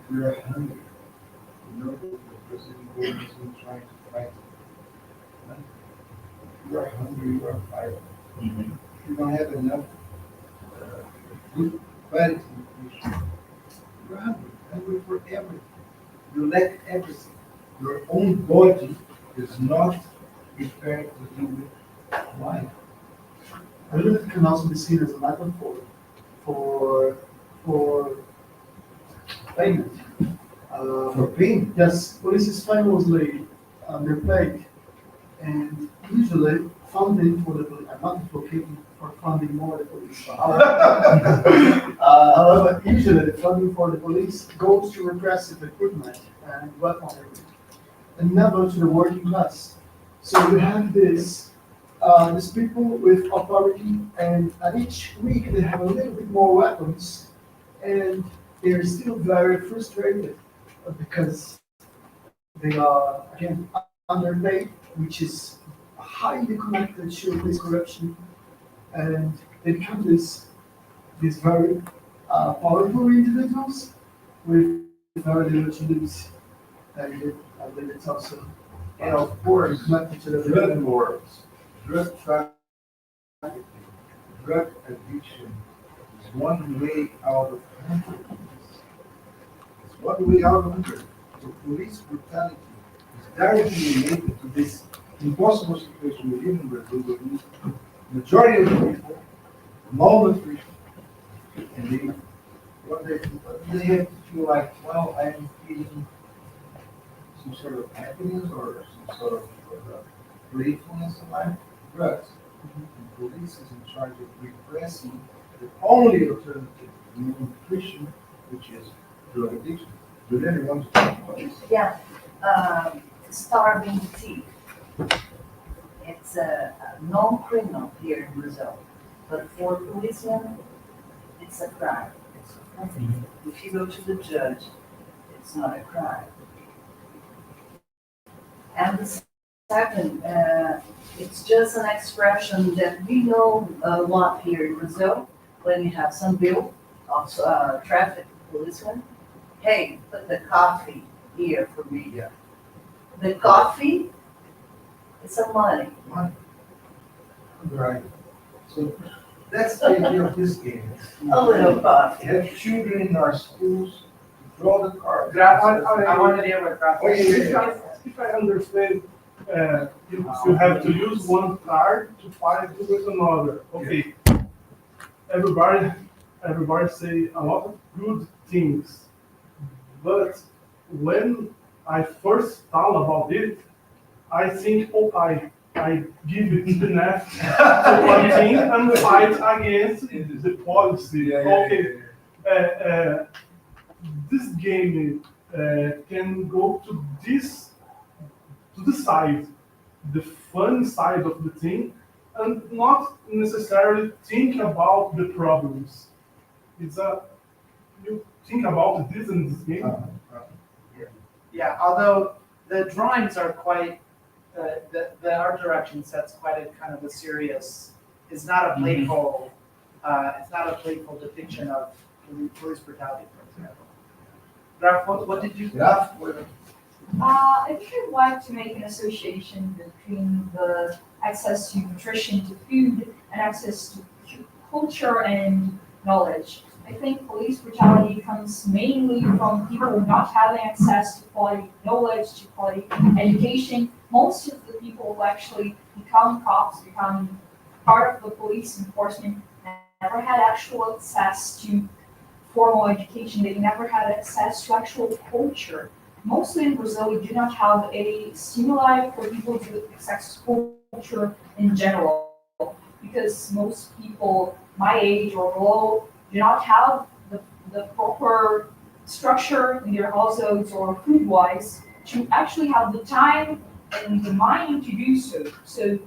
if we are hungry, you know that the Brazilian government has been trying to fight. Right? If you are hungry, you are violent.
Mhm.
If you don't have enough good quality nutrition, you're hungry for everything. You lack everything. Your own body is not prepared to deal with life.
I believe it can also be seen as a metaphor for payment.
For pain,
Yes, police is famously underpaid, and usually funding for the police. I'm not advocating for funding more the police. However, usually the funding for the police goes to repressive equipment and weaponry, and never to the working class. So you have these people with authority, and at each week they have a little bit more weapons, and they're still very frustrated because they are, again, underpaid, which is highly connected to police corruption, and they become these very powerful individuals with very little to lose. And I believe it's also
and of course,
connected to the
drug wars, drug trafficking, drug addiction is one way out of hunger. It's one way out of hunger. So police brutality is directly related to this impossible situation we live in Brazil, where the majority of the people malnutrition, and they have to feel like, well, I'm feeling some sort of happiness or some sort of gratefulness in life. Drugs. The police is in charge of repressing the only alternative to nutrition, which is drug addiction. Do anyone want to talk about this?
Yeah, starving thief. It's a non-criminal here in Brazil, but for policemen, it's a crime. If you go to the judge, it's not a crime. And the second, it's just an expression that we know a lot here in Brazil. When you have some bill of traffic policeman, hey, put the coffee here for me.
Yeah.
The coffee, it's some money.
Right. So that's the idea of this game.
A little coffee.
Have children in our schools to draw the cards.
I wanted to hear what Graf
Oh, yeah,
said.
yeah,
If I understand, you have to use one card to fight with another. Okay. Everybody say a lot of good things, but when I first thought about it, I think, oh, I give it the left to one team and fight against the policy. Okay. This game can go to the side, the fun side of the thing, and not necessarily think about the problems. You think about this in this game.
Yeah, although the drawings are quite, the art direction sets quite a kind of a serious, it's not a playful, depiction of police brutality, for example. Graf, what did you?
I think I'd like to make an association between the access to nutrition, to food, and access to culture and knowledge. I think police brutality comes mainly from people not having access to quality knowledge, to quality education. Most of the people who actually become cops, become part of the police enforcement, never had actual access to formal education. They never had access to actual culture. Mostly in Brazil, we do not have a stimuli for people to access culture in general, because most people my age or below do not have the proper structure in their households or food-wise to actually have the time and the mind to do so. So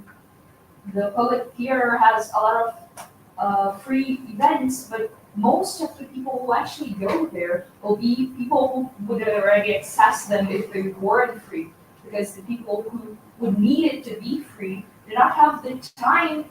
the public theater has a lot of free events, but most of the people who actually go there will be people who would already access them if they weren't free, because the people who would need it to be free do not have the time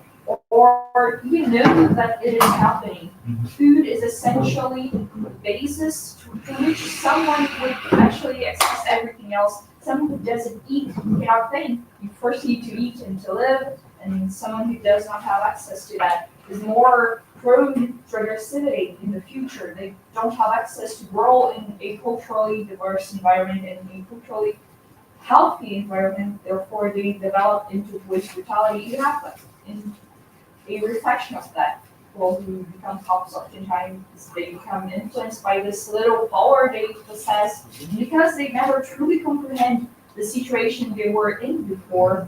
or even know that it is happening. Food is essentially the basis to which someone would actually access everything else. Someone who doesn't eat cannot think. You first need to eat and to live, and someone who does not have access to that is more prone to aggressivity in the future. They don't have access to grow in a culturally diverse environment and a culturally healthy environment. Therefore, they develop into police brutality. You have in a reflection of that. People who become cops oftentimes, they become influenced by this little power they possess because they never truly comprehend the situation they were in before.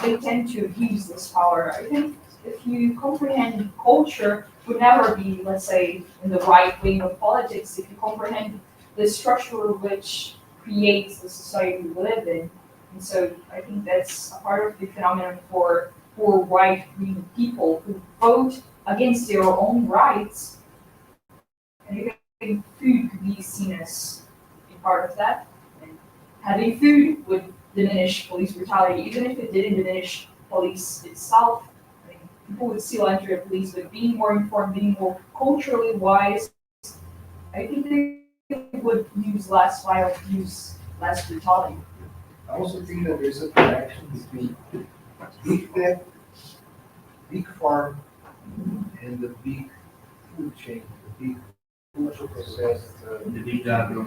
They tend to abuse this power. I think if you comprehend culture, would never be, let's say, in the right wing of politics. If you comprehend the structure which creates the society we live in, and so I think that's a part of the phenomenon for right-wing people who vote against their own rights. And I think food could be seen as a part of that. And having food would diminish police brutality, even if it didn't diminish police itself. I mean, people would still enter the police, but being more informed, being more culturally wise, I think they would use less violence, use less brutality.
I also think that there's a connection between big tech, big farm, and the big food chain, the big ultra processed,
The big agro.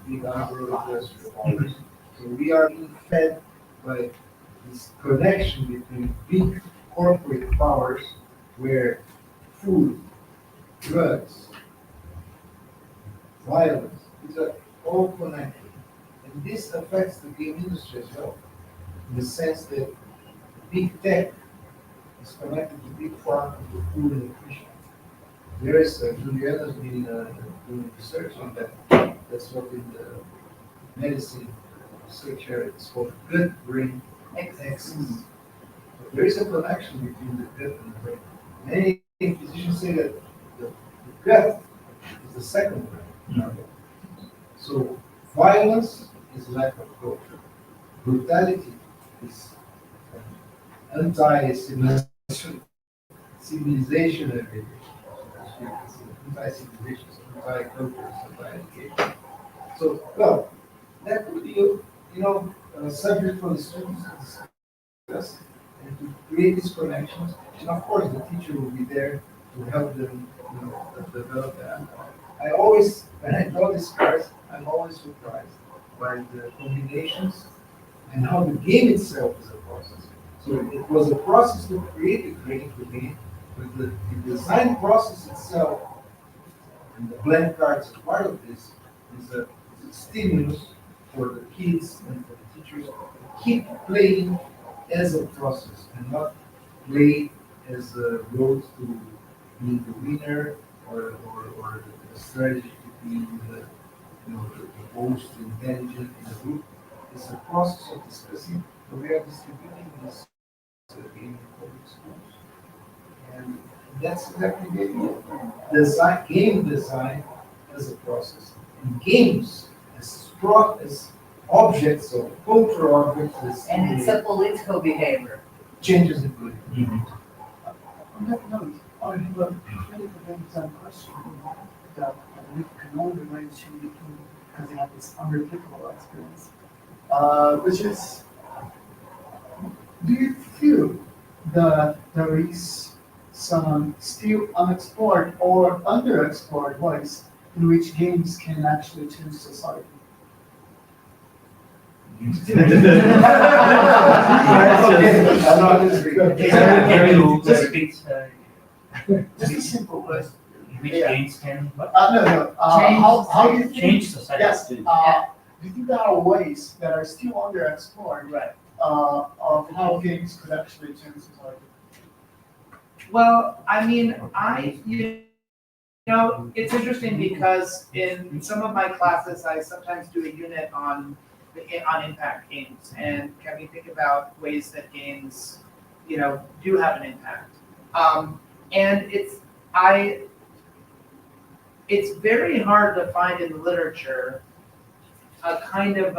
big agro-industrial powers. So we are being fed by this connection between big corporate powers where food, drugs, violence, these are all connected. And this affects the game industry as well, in the sense that big tech is connected to big pharma, to food and nutrition. There is, Juliana's been doing research on that. That's what in the medicine research area is called gut-brain axis. So there is a connection between the gut and the brain. Many physicians say that the gut is the second brain. So violence is lack of culture. Brutality is anti-civilization, anti-civilization, anti-culture, anti-education. So, well, that could be, a subject for the students to discuss and to create these connections. And of course, the teacher will be there to help them, develop that. I always, when I draw these cards, I'm always surprised by the combinations and how the game itself is a process. So it was a process to create the game, but the design process itself, and the blank cards as part of this, is a stimulus for the kids and for the teachers to keep playing as a process and not play as a road to being the winner or the strategy to be the most intelligent in the group. It's a process of discussing. So we are distributing this game in public schools, and that's exactly the idea. Game design as a process, and games as objects or cultural objects.
And it's a political behavior.
Changes in political.
On that note, I have a really design question that we can only mention because they have this unreplicable experience, which is, do you feel that there is some still unexplored or underexplored ways in which games can actually change society? Just a simple question.
Which games can what?
How do you think,
Change society.
yes, do you think there are ways that are still underexplored,
Right.
of how games could actually change society?
Well, I mean, it's interesting because in some of my classes, I sometimes do a unit on impact games, and can we think about ways that games, do have an impact. And it's very hard to find in the literature a kind of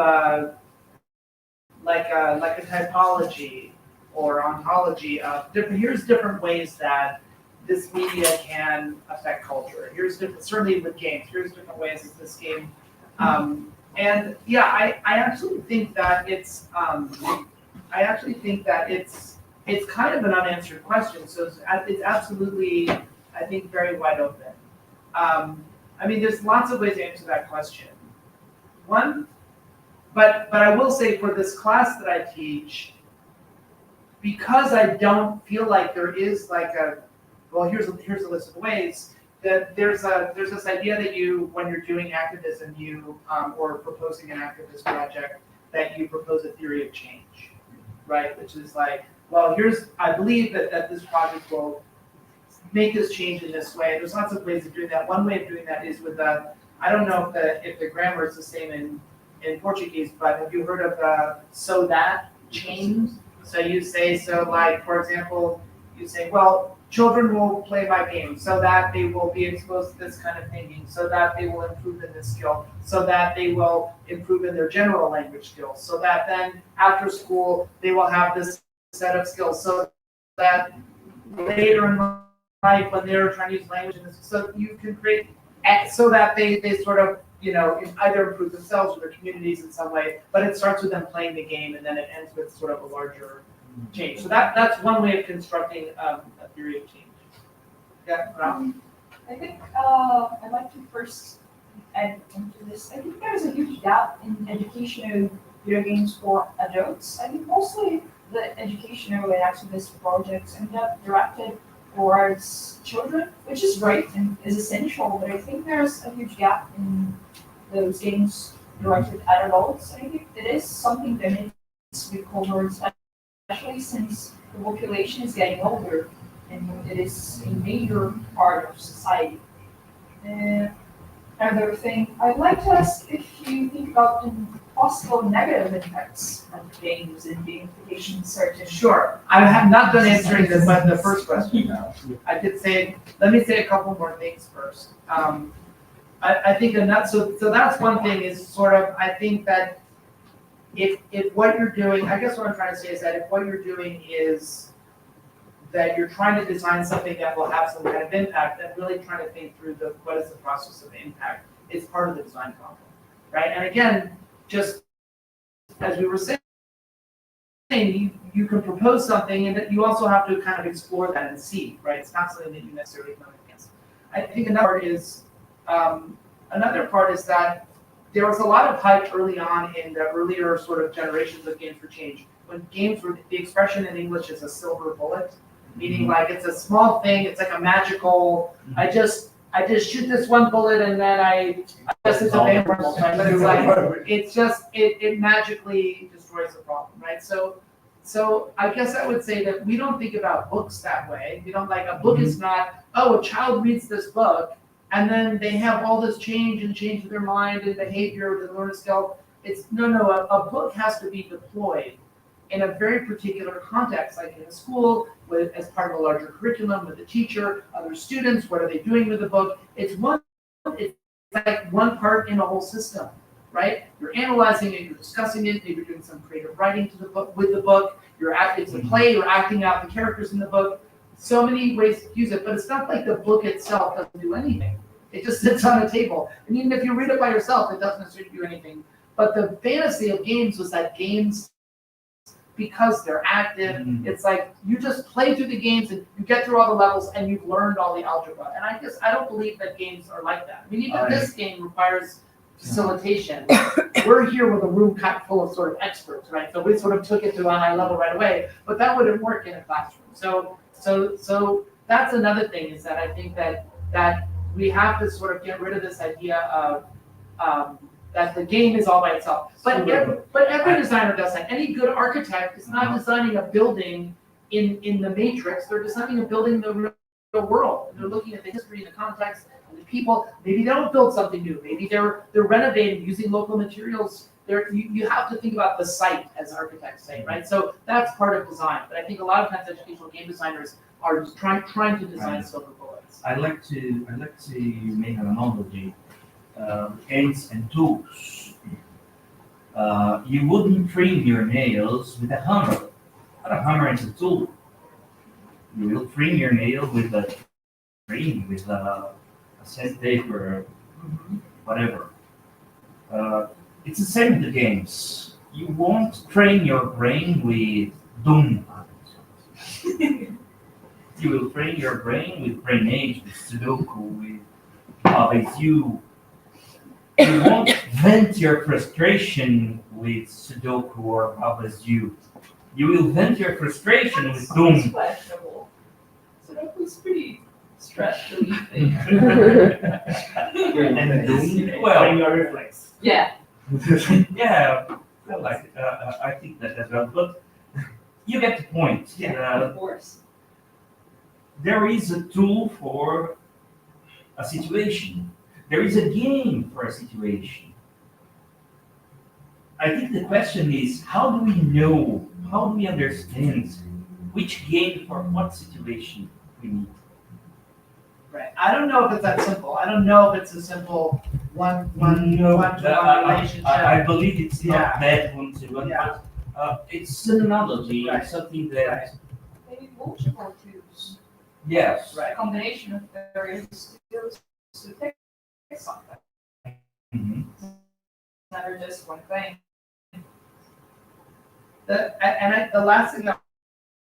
like a typology or ontology of here's different ways that this media can affect culture. Certainly with games, here's different ways that this game, and yeah, I actually think that it's kind of an unanswered question. So it's absolutely, I think, very wide open. I mean, there's lots of ways to answer that question. But I will say for this class that I teach, because I don't feel like there is like here's a list of ways, that there's this idea that when you're doing activism, or proposing an activist project, that you propose a theory of change, right? Which is like, well, I believe that this project will make this change in this way. There's lots of ways of doing that. One way of doing that is with I don't know if the grammar is the same in Portuguese, but have you heard of so that change? So you say, like, for example, you say, well, children will play my game so that they will be exposed to this kind of thinking, so that they will improve in this skill, so that they will improve in their general language skills, so that then after school they will have this set of skills, so that later in life when they're trying to use language, so you can create, so that they sort of, either improve themselves or their communities in some way, but it starts with them playing the game and then it ends with sort of a larger change. So that's one way of constructing a theory of change. Yeah, Ram?
I think I'd like to first add into this. I think there's a huge gap in educational video games for adults. I think mostly the educational and activist projects end up directed towards children, which is great and is essential, but I think there's a huge gap in those games directed at adults. I think it is something that needs to be covered, especially since the population is getting older and it is a major part of society. Another thing, I'd like to ask if you think about the possible negative impacts of games and gamification certain.
Sure. I have not done answering the first question though. I did say, let me say a couple more things first. I think so that's one thing is sort of, I think that if what you're doing, I guess what I'm trying to say is that if what you're doing is that you're trying to design something that will have some kind of impact, and really trying to think through what is the process of impact is part of the design problem, right? And again, just as we were saying, you can propose something and that you also have to kind of explore that and see, right? It's not something that you necessarily come against. I think another part is that there was a lot of hype early on in the earlier sort of generations of Games for Change. When games were, the expression in English is a silver bullet, meaning like it's a small thing, it's like a magical, I just shoot this one bullet and then I guess it's a vampire, right? But it's like, it's just, it magically destroys the problem, right? So I guess I would say that we don't think about books that way. We don't like, a book is not, oh, a child reads this book and then they have all this change their mind and behavior, they learn a skill. It's, no, a book has to be deployed in a very particular context, like in a school, as part of a larger curriculum with a teacher, other students, what are they doing with the book? It's like one part in a whole system, right? You're analyzing it, you're discussing it, maybe you're doing some creative writing to the book with the book, it's a play, you're acting out the characters in the book. So many ways to use it, but it's not like the book itself doesn't do anything. It just sits on a table. And even if you read it by yourself, it doesn't necessarily do anything. But the fantasy of games was that games, because they're active, it's like you just play through the games and you get through all the levels and you've learned all the algebra. And I don't believe that games are like that. I mean, even this game requires facilitation. We're here with a room full of sort of experts, right? So we sort of took it to a high level right away, but that wouldn't work in a classroom. So that's another thing, is that I think that we have to sort of get rid of this idea of that the game is all by itself. But every designer does that. Any good architect is not designing a building in the matrix. They're designing a building in the real world. They're looking at the history and the context and the people. Maybe they don't build something new. Maybe they're renovating using local materials. You have to think about the site, as architects say, right? So that's part of design. But I think a lot of times educational game designers are just trying to design silver bullets.
I like to make an analogy. Games and tools. You wouldn't trim your nails with a hammer. But a hammer is a tool. You will trim your nail with a trim, with a sandpaper, whatever. It's the same with the games. You won't train your brain with Doom. You will train your brain with Brainage, with Sudoku, with Beziu. You won't vent your frustration with Sudoku or Beziu. You will vent your frustration with Doom.
Questionable. Sudoku's pretty stress relieving.
And Doom, well,
your reflex.
Yeah.
Yeah, well, I think that as well. But you get the point.
Of course.
There is a tool for a situation. There is a game for a situation. I think the question is, how do we know, how do we understand which game for what situation we need?
Right. I don't know if it's that simple. I don't know if it's a simple one-to-one relationship.
I believe it's not
Yeah.
that one-to-one,
Yeah.
but it's an analogy,
Right.
it's something that,
Maybe multiple tools.
yes.
Right.
A combination of various skills to fix something.
Mhm.
It's never just one thing.
The last thing that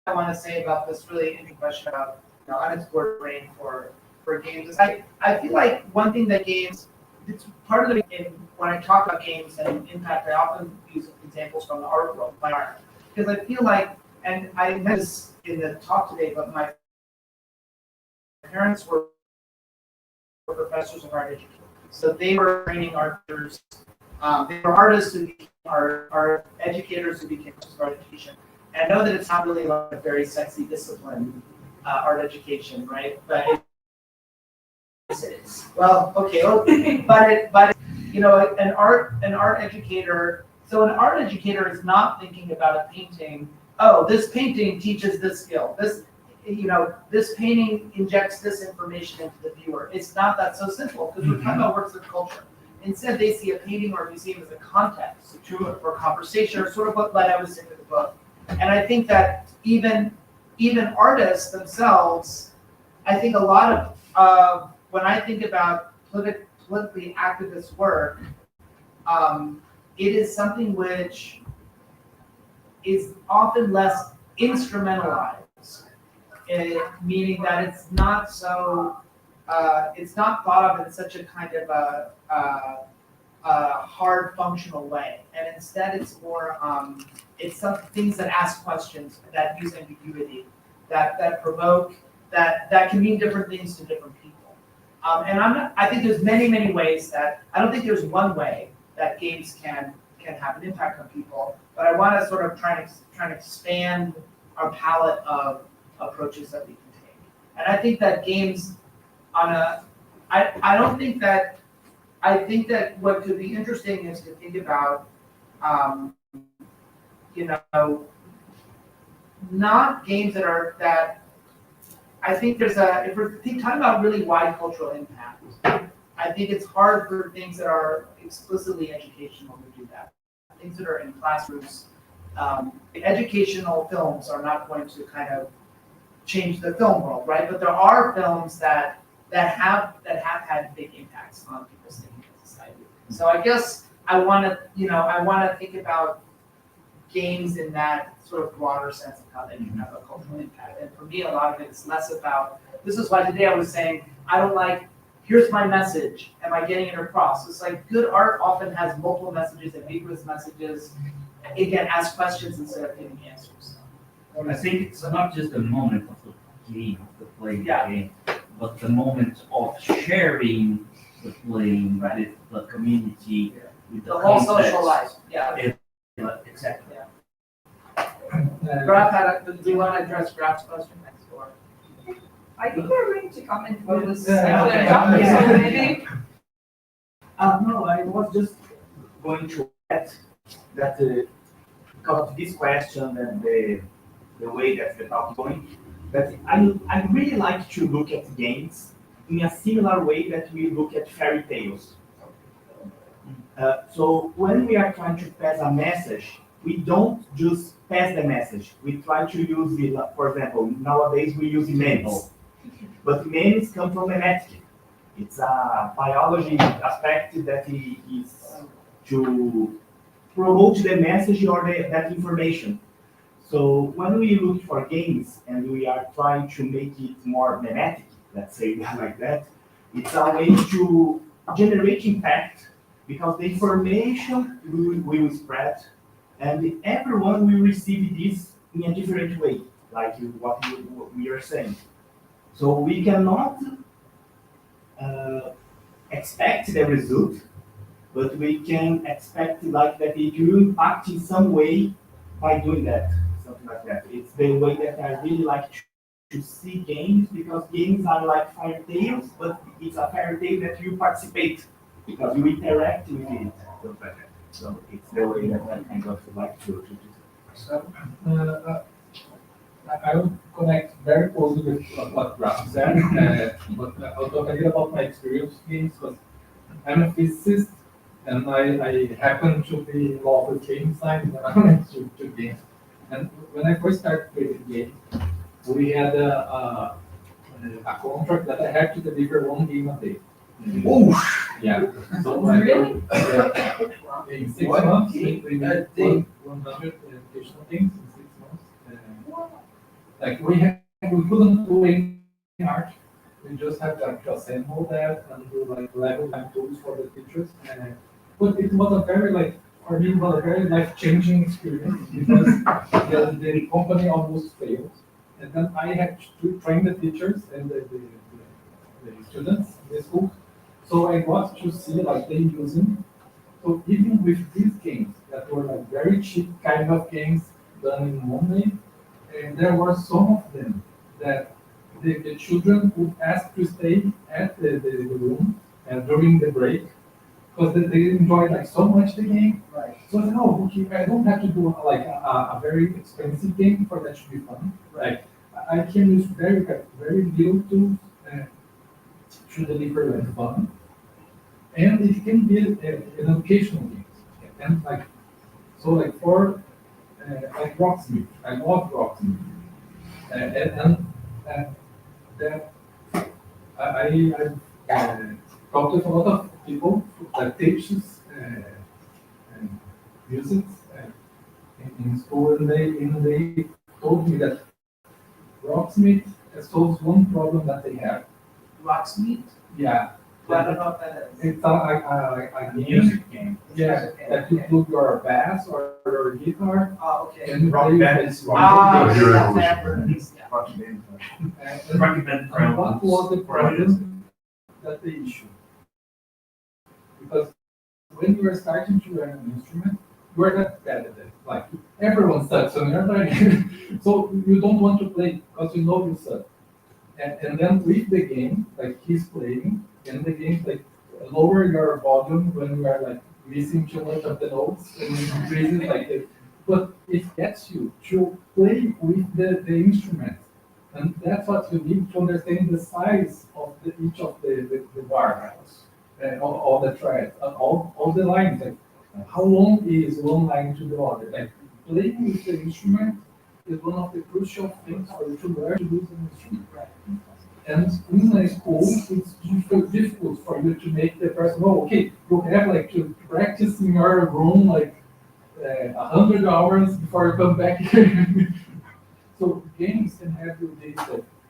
I want to say about this really interesting question about unexplored brain for games. I feel like one thing that games, it's part of when I talk about games and impact, I often use examples from the art world, my art. Because I feel like, and I mentioned this in the talk today, but my parents were professors of art education. So they were training artists. They were artists who became art educators who became professors of art education. And I know that it's not really like a very sexy discipline, art education, right? But it is. Well, okay, but you know, an art educator. So an art educator is not thinking about a painting. Oh, this painting teaches this skill. This painting injects this information into the viewer. It's not that so simple because we're talking about works of culture. Instead, they see a painting or a museum as a context for conversation, or sort of what led us into the book. And I think that even artists themselves, I think a lot of when I think about politically activist work, it is something which is often less instrumentalized. Meaning that it's not so, it's not thought of in such a kind of a hard functional way, and instead it's more, it's some things that ask questions, that use ambiguity, that provoke, that can mean different things to different people. And I think there's many ways that, I don't think there's one way that games can have an impact on people, but I want to sort of try to expand our palette of approaches that we can take. And I think that games I think that what could be interesting is to think about, not games that I think if we're talking about really wide cultural impact, I think it's hard for things that are explicitly educational to do that. Things that are in classrooms, educational films are not going to kind of change the film world, right? But there are films that have had big impacts on people's thinking in society. So I guess I want to think about games in that sort of broader sense of how they can have a cultural impact. And for me, a lot of it is less about. This is why today I was saying I don't like. Here's my message. Am I getting it across? It's like good art often has multiple messages, ambiguous messages. Again, ask questions instead of giving answers.
I think it's not just the moment of the game, of the playing game, but the moment of sharing the playing with the community, with the
whole
context.
social life. Yeah.
Exactly.
Yeah. Graf do you want to address Graf's question next door?
I think we're going to comment on this
okay.
so maybe.
No, I was just going to add that because of this question and the way that the talk is going, that I really like to look at games in a similar way that we look at fairy tales. So when we are trying to pass a message, we don't just pass the message. We try to use it, for example, nowadays we use memes. But memes come from memetic. It's a biology aspect that is to promote the message or that information. So when we look for games and we are trying to make it more memetic, let's say like that, it's a way to generate impact because the information will spread and everyone will receive this in a different way, like what we are saying. So we cannot expect the result, but we can expect like that it will impact in some way by doing that, something like that. It's the way that I really like to see games because games are like fairy tales, but it's a fairy tale that you participate because you interact with it. So it's the way that I kind of like to do.
So, I will connect very closely with what Graf said, but I'll talk a bit about my experience with games because I'm a physicist and I happen to be involved with game design when I went to games. And when I first started creating games, we had a contract that I had to deliver one game a day. Yeah. So
Really?
In 6 months, we made 100 educational games in 6 months. Like we couldn't do art. We just have to assemble that and do like level time tools for the teachers. But it was a very for me, it was a very life-changing experience because the company almost failed. And then I had to train the teachers and the students in the school. So I got to see they using. So even with these games that were very cheap kind of games done in one day, and there were some of them that the children would ask to stay at the room during the break because they enjoyed so much the game.
Right.
So I said, oh, okay, I don't have to do a very expensive game for that to be fun.
Right.
I can use very little tools to deliver fun, and it can be an educational game. And for Rocksmith, I love Rocksmith, and that I talked with a lot of people that teaches music in school, and they told me that Rocksmith solves one problem that they have.
Rocksmith?
Yeah.
I don't know what that is.
It's a
Music game.
Yeah, that you put your bass or your guitar.
Oh, okay.
And
Rock
play
band
with
is
it.
one.
Okay,
Your
that's
evolution.
that.
Rock band.
And what was the problem that they issued? Because when you are starting to learn an instrument, you are not bad at it. Everyone sucks on your learning. So you don't want to play because you know you suck. And then with the game, he's playing, and the game lower your volume when you are missing too much of the notes and increase it but it gets you to play with the instrument. And that's what you need to understand the size of each of the bars, all the threads, all the lines. How long is one line to the other? Playing with the instrument is one of the crucial things for you to learn to use an instrument. And in a school, it's difficult for you to make the person, okay, you have to practice in your room 100 hours before you come back here. So games can have you these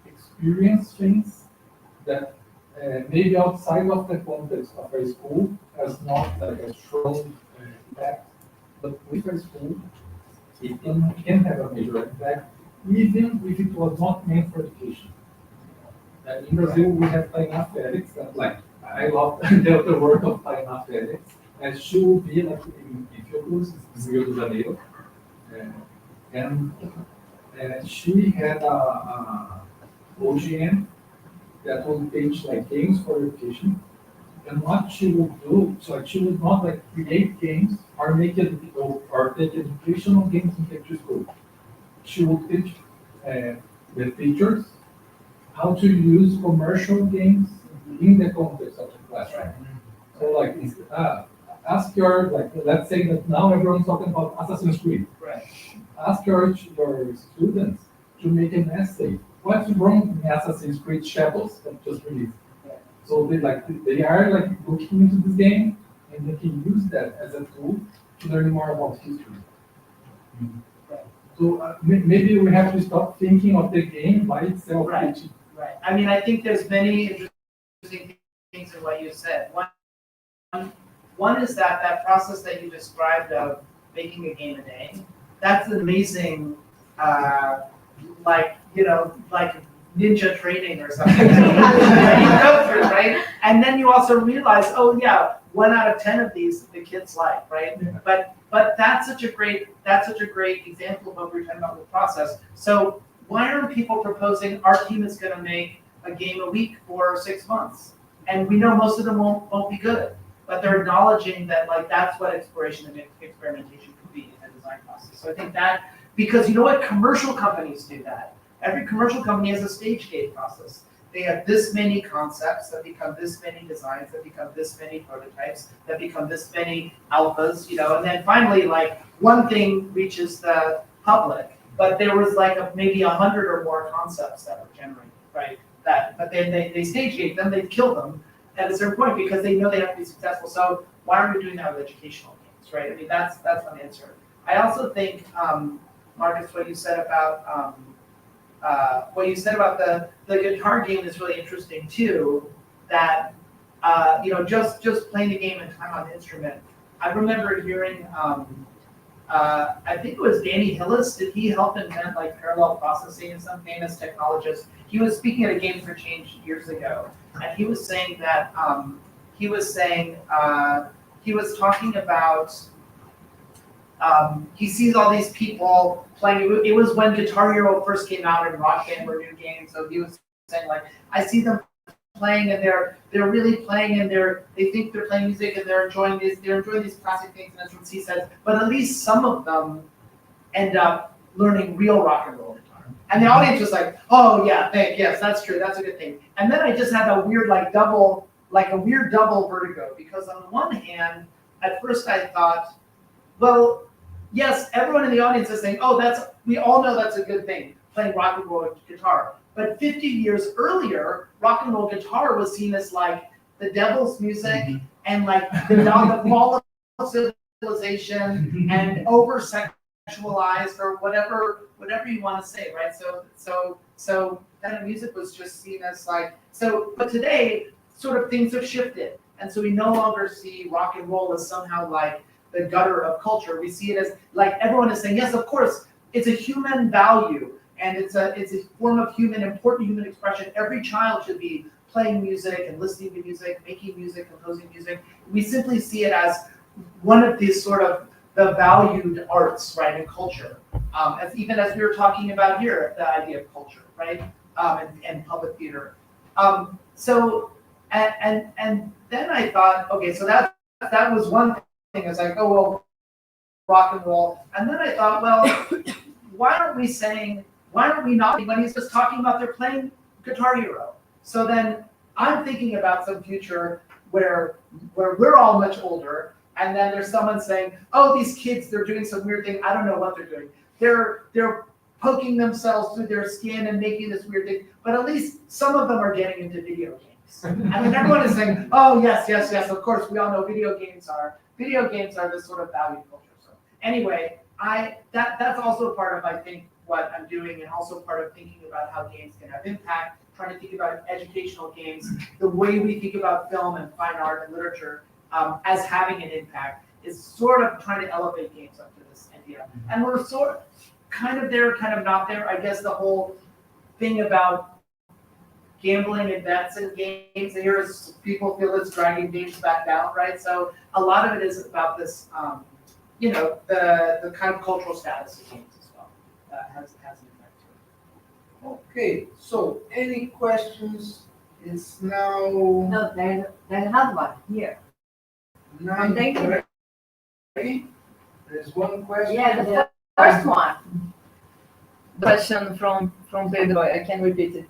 experience things that maybe outside of the context of a school has not a strong impact, but with a school, it can have a major impact, even if it was not meant for education. In Brazil, we have Tainá Felix, that I love the work of Tainá Felix, and she will be in Estudos, in Rio de Janeiro, and she had a OGM that would teach games for education, and what she would do, so she would not create games or make or take educational games into school. She would teach the teachers how to use commercial games in the context of the classroom. So ask your, let's say that now everyone's talking about Assassin's Creed.
Right.
Ask your students to make an essay. What's wrong in Assassin's Creed Shadows that just released? So they are looking into this game, and they can use that as a tool to learn more about history. So maybe we have to stop thinking of the game by itself.
Right. Right. I mean, I think there's many interesting things in what you said. One is that process that you described of making a game a day. That's an amazing, ninja training or something that you go through, right? And then you also realize, 1 out of 10 of these the kids like, right? Yeah. But that's such a great example of what we're talking about with process. So why aren't people proposing our team is going to make a game a week for 6 months? And we know most of them won't be good, but they're acknowledging that that's what exploration and experimentation could be in a design process. So I think that, because you know what, commercial companies do that. Every commercial company has a stage gate process. They have this many concepts that become this many designs, that become this many prototypes, that become this many alphas, and then finally one thing reaches the public. But there was maybe 100 or more concepts that were generated, right? But then they stage gate them, they kill them at a certain point because they know they have to be successful. So why are we doing that with educational games, right? I mean, that's one answer. I also think, Marcus, what you said about what you said about the guitar game is really interesting too. That just playing the game and time on the instrument. I remember hearing, I think it was Danny Hillis. Did he help invent like parallel processing? Some famous technologist. He was speaking at a Games for Change years ago, and he was saying that he was talking about. He sees all these people playing. It was when Guitar Hero first came out and Rock Band were new games. So he was saying like, I see them playing and they're really playing and they think they're playing music and they're enjoying these classic things. And that's what he says. But at least some of them end up learning real rock and roll guitar. And the audience was like, oh yeah, yes, that's true. That's a good thing. And then I just had a weird double vertigo, because on the one hand, at first I thought, well, yes, everyone in the audience is saying, oh, we all know that's a good thing, playing rock and roll guitar. But 50 years earlier, rock and roll guitar was seen as like the devil's music and like the fall of civilization and over-sexualized or whatever you want to say, right? So kind of music was just seen as like, but today, sort of things have shifted. And so we no longer see rock and roll as somehow like the gutter of culture. We see it as like everyone is saying, yes, of course, it's a human value and it's a form of important human expression. Every child should be playing music and listening to music, making music, composing music. We simply see it as one of these sort of the valued arts, right, in culture. Even as we were talking about here, the idea of culture, right, and public theater. And then I thought, okay, so that was one thing. I was like, oh, well, rock and roll. And then I thought, well, why aren't we not, when he's just talking about they're playing Guitar Hero? So then I'm thinking about some future where we're all much older, and then there's someone saying, oh, these kids, they're doing some weird thing. I don't know what they're doing. They're poking themselves through their skin and making this weird thing, but at least some of them are getting into video games. And then everyone is saying, oh, yes, of course, we all know video games are this sort of valued culture. So anyway, that's also part of, I think, what I'm doing, and also part of thinking about how games can have impact, trying to think about educational games, the way we think about film and fine art and literature as having an impact is sort of trying to elevate games up to this idea. And we're sort of kind of there, kind of not there. I guess the whole thing about gambling and bets and games here is people feel it's dragging games back down, right? So a lot of it is about this, the kind of cultural status of games as well that has an impact to it.
Okay, so any questions? It's now
No, there's another one here.
9:30. There's one question.
Yeah, the first one.
Question from Pedro, I can repeat it.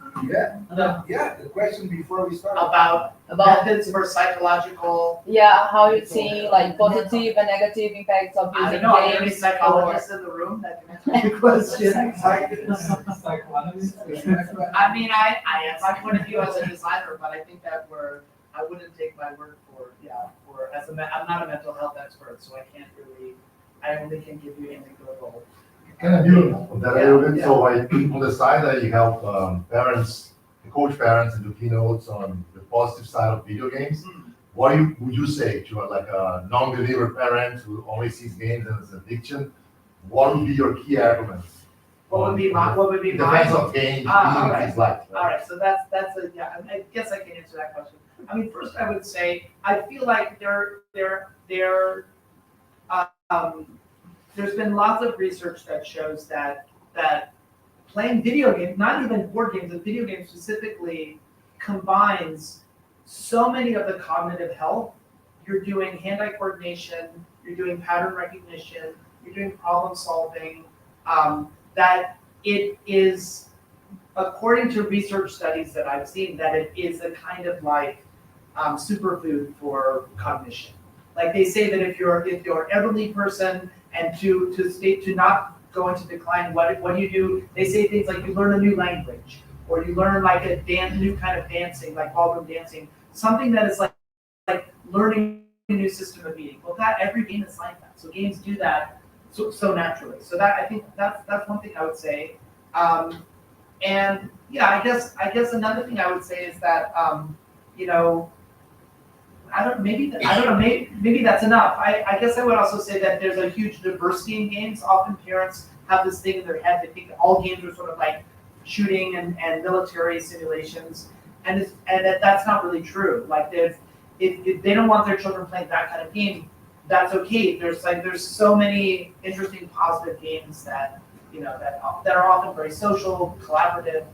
The question before we start.
About methods for psychological.
Yeah, how you see like positive and negative impacts of
I
using
don't know, are there any
games.
psychologists in the room that can answer the question? I mean, I have my point of view as a designer, but I think that I wouldn't take my word I'm not a mental health expert, so I only can give you anecdotal.
Can I build on that a little bit? So on the side that you help parents, coach parents and do keynotes on the positive side of video games, what would you say to a non-believer parent who only sees games as an addiction? What would be your key arguments?
What would be mine?
Defense of games, being his life.
All right, so that's I guess I can answer that question. I mean, first I would say I feel like there's been lots of research that shows that playing video games, not even board games, but video games specifically, combines so many of the cognitive health. You're doing hand-eye coordination, you're doing pattern recognition, you're doing problem solving, that it is, according to research studies that I've seen, that it is a kind of like superfood for cognition. Like they say that if you're an elderly person and to not go into decline, what do you do? They say things like you learn a new language, or you learn like a new kind of dancing, like ballroom dancing, something that is like learning a new system of eating. Well, every game is like that. So games do that so naturally. So that I think that's one thing I would say. And yeah, I guess another thing I would say is that, you know, I don't know, maybe that's enough. I guess I would also say that there's a huge diversity in games. Often parents have this thing in their head, they think that all games are sort of like shooting and military simulations, and that's not really true. Like if they don't want their children playing that kind of game, that's okay. There's so many interesting positive games that, you know, that are often very social, collaborative.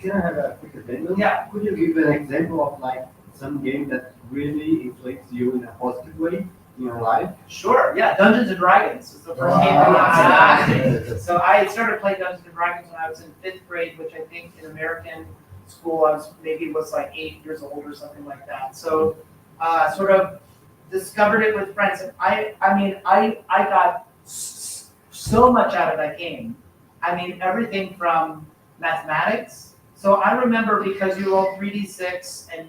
Can I have a quick statement?
Yeah.
Could you give an example of like some game that really influenced you in a positive way in your life?
Sure, yeah, Dungeons and Dragons is the first game I played. So I had started playing Dungeons and Dragons when I was in 5th grade, which I think in American school I was like 8 years old or something like that. So sort of discovered it with friends. And I got so much out of that game. I mean, everything from mathematics. So I remember, because you roll 3d6 and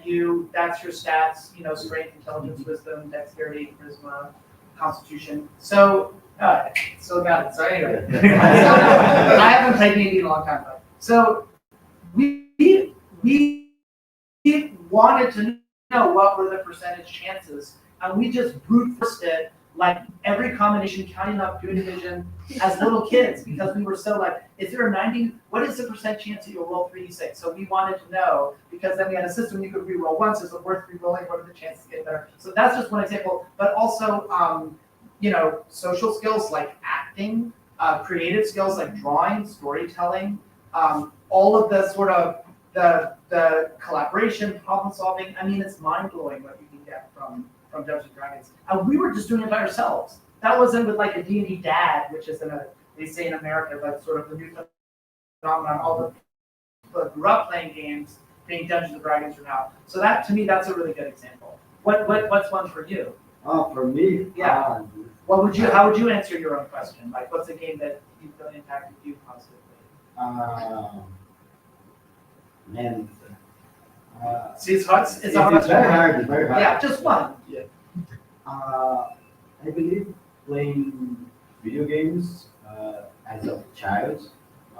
that's your stats, you know, strength, intelligence, wisdom, dexterity, charisma, constitution. So got it. So anyway, I haven't played D&D in a long time though. So we wanted to know what were the percentage chances, and we just brute forced it, like every combination, counting up, doing division as little kids, because we were so like, is there a 90, what is the percent chance that you'll roll 3d6? So we wanted to know, because then we had a system you could re-roll once, is it worth re-rolling, what are the chances to get better? So that's just one example, but also, you know, social skills like acting, creative skills like drawing, storytelling, all of the sort of the collaboration, problem solving. I mean, it's mind blowing what you can get from Dungeons and Dragons. And we were just doing it by ourselves. That wasn't with like a D&D dad, which is they say in America, that's sort of the new phenomenon. All the people that grew up playing games, being Dungeons and Dragons are now. So that, to me, that's a really good example. What's one for you?
For me,
yeah. How would you answer your own question? Like, what's a game that you feel impacted you positively?
Man.
See, it's hard. It's
very hard. It's very hard.
Yeah, just one.
Yeah. I believe playing video games as a child,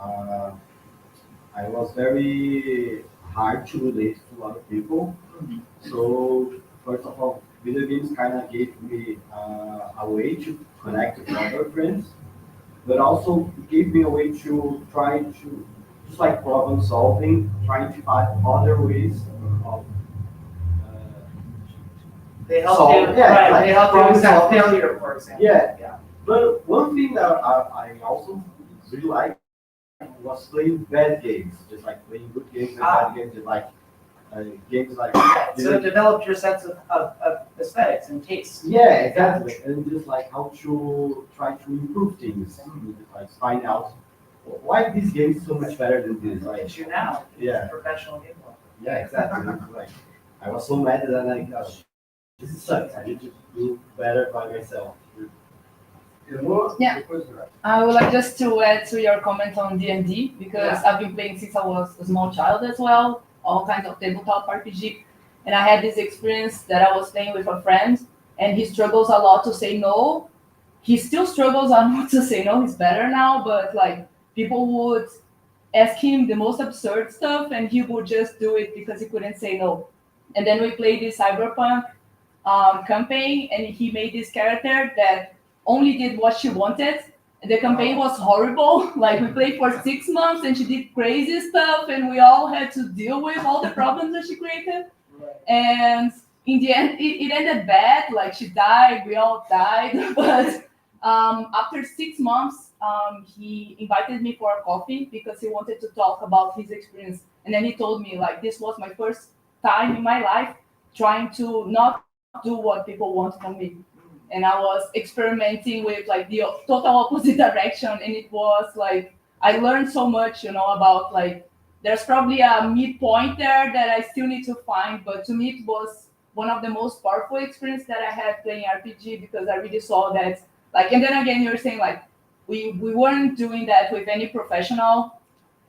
I was very hard to relate to other people.
Mm-hmm.
So first of all, video games kind of gave me a way to connect with other friends, but also gave me a way to try to, just like problem solving, trying to find other ways of
they help you, they help you with that failure, for example.
Yeah. But one thing that I also really like was playing bad games, just like playing good games and bad games, just like games like.
So it developed your sense of aesthetics and taste.
Yeah, exactly, and just like how to try to improve things, like find out why this game is so much better than this.
Like you now,
yeah,
professional game player.
Yeah, exactly. Like I was so mad that I gosh, this sucks. I need to do better by myself.
Yeah, I would like just to add to your comment on D&D, because I've been playing since I was a small child as well, all kinds of tabletop RPG, and I had this experience that I was playing with a friend, and he struggles a lot to say no. He still struggles a lot to say no. He's better now, but like people would ask him the most absurd stuff, and he would just do it because he couldn't say no. And then we played this cyberpunk campaign, and he made this character that only did what she wanted. The campaign was horrible. Like we played for 6 months and she did crazy stuff, and we all had to deal with all the problems that she created. And in the end, it ended bad. Like she died, we all died. But after 6 months, he invited me for a coffee because he wanted to talk about his experience. And then he told me, like, this was my first time in my life trying to not do what people want from me. And I was experimenting with like the total opposite direction, and it was like I learned so much, you know, about like there's probably a midpoint there that I still need to find, but to me it was one of the most powerful experience that I had playing RPG, because I really saw that like, and then again you're saying like we weren't doing that with any professional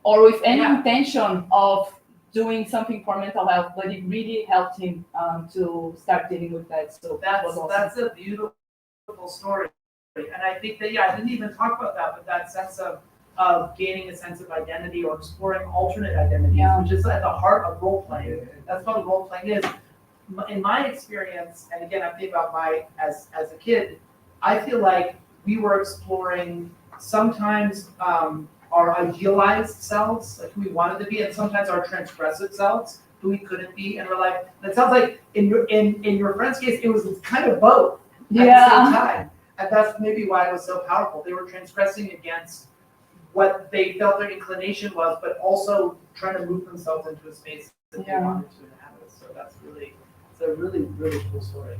or with any intention of doing something for mental health, but it really helped him to start dealing with that. So
that's
awesome.
a beautiful story, and I think that I didn't even talk about that, but that sense of of gaining a sense of identity or exploring alternate identities,
Yeah.
which is at the heart of role playing. That's what role playing is. In my experience, and again, I'm thinking about as a kid, I feel like we were exploring sometimes our idealized selves, like who we wanted to be, and sometimes our transgressive selves, who we couldn't be in real life. And it sounds like in your friend's case, it was kind of both at the same time. And that's maybe why it was so powerful. They were transgressing against what they felt their inclination was, but also trying to move themselves into a space that they wanted to inhabit. So that's really, it's a really, really cool story.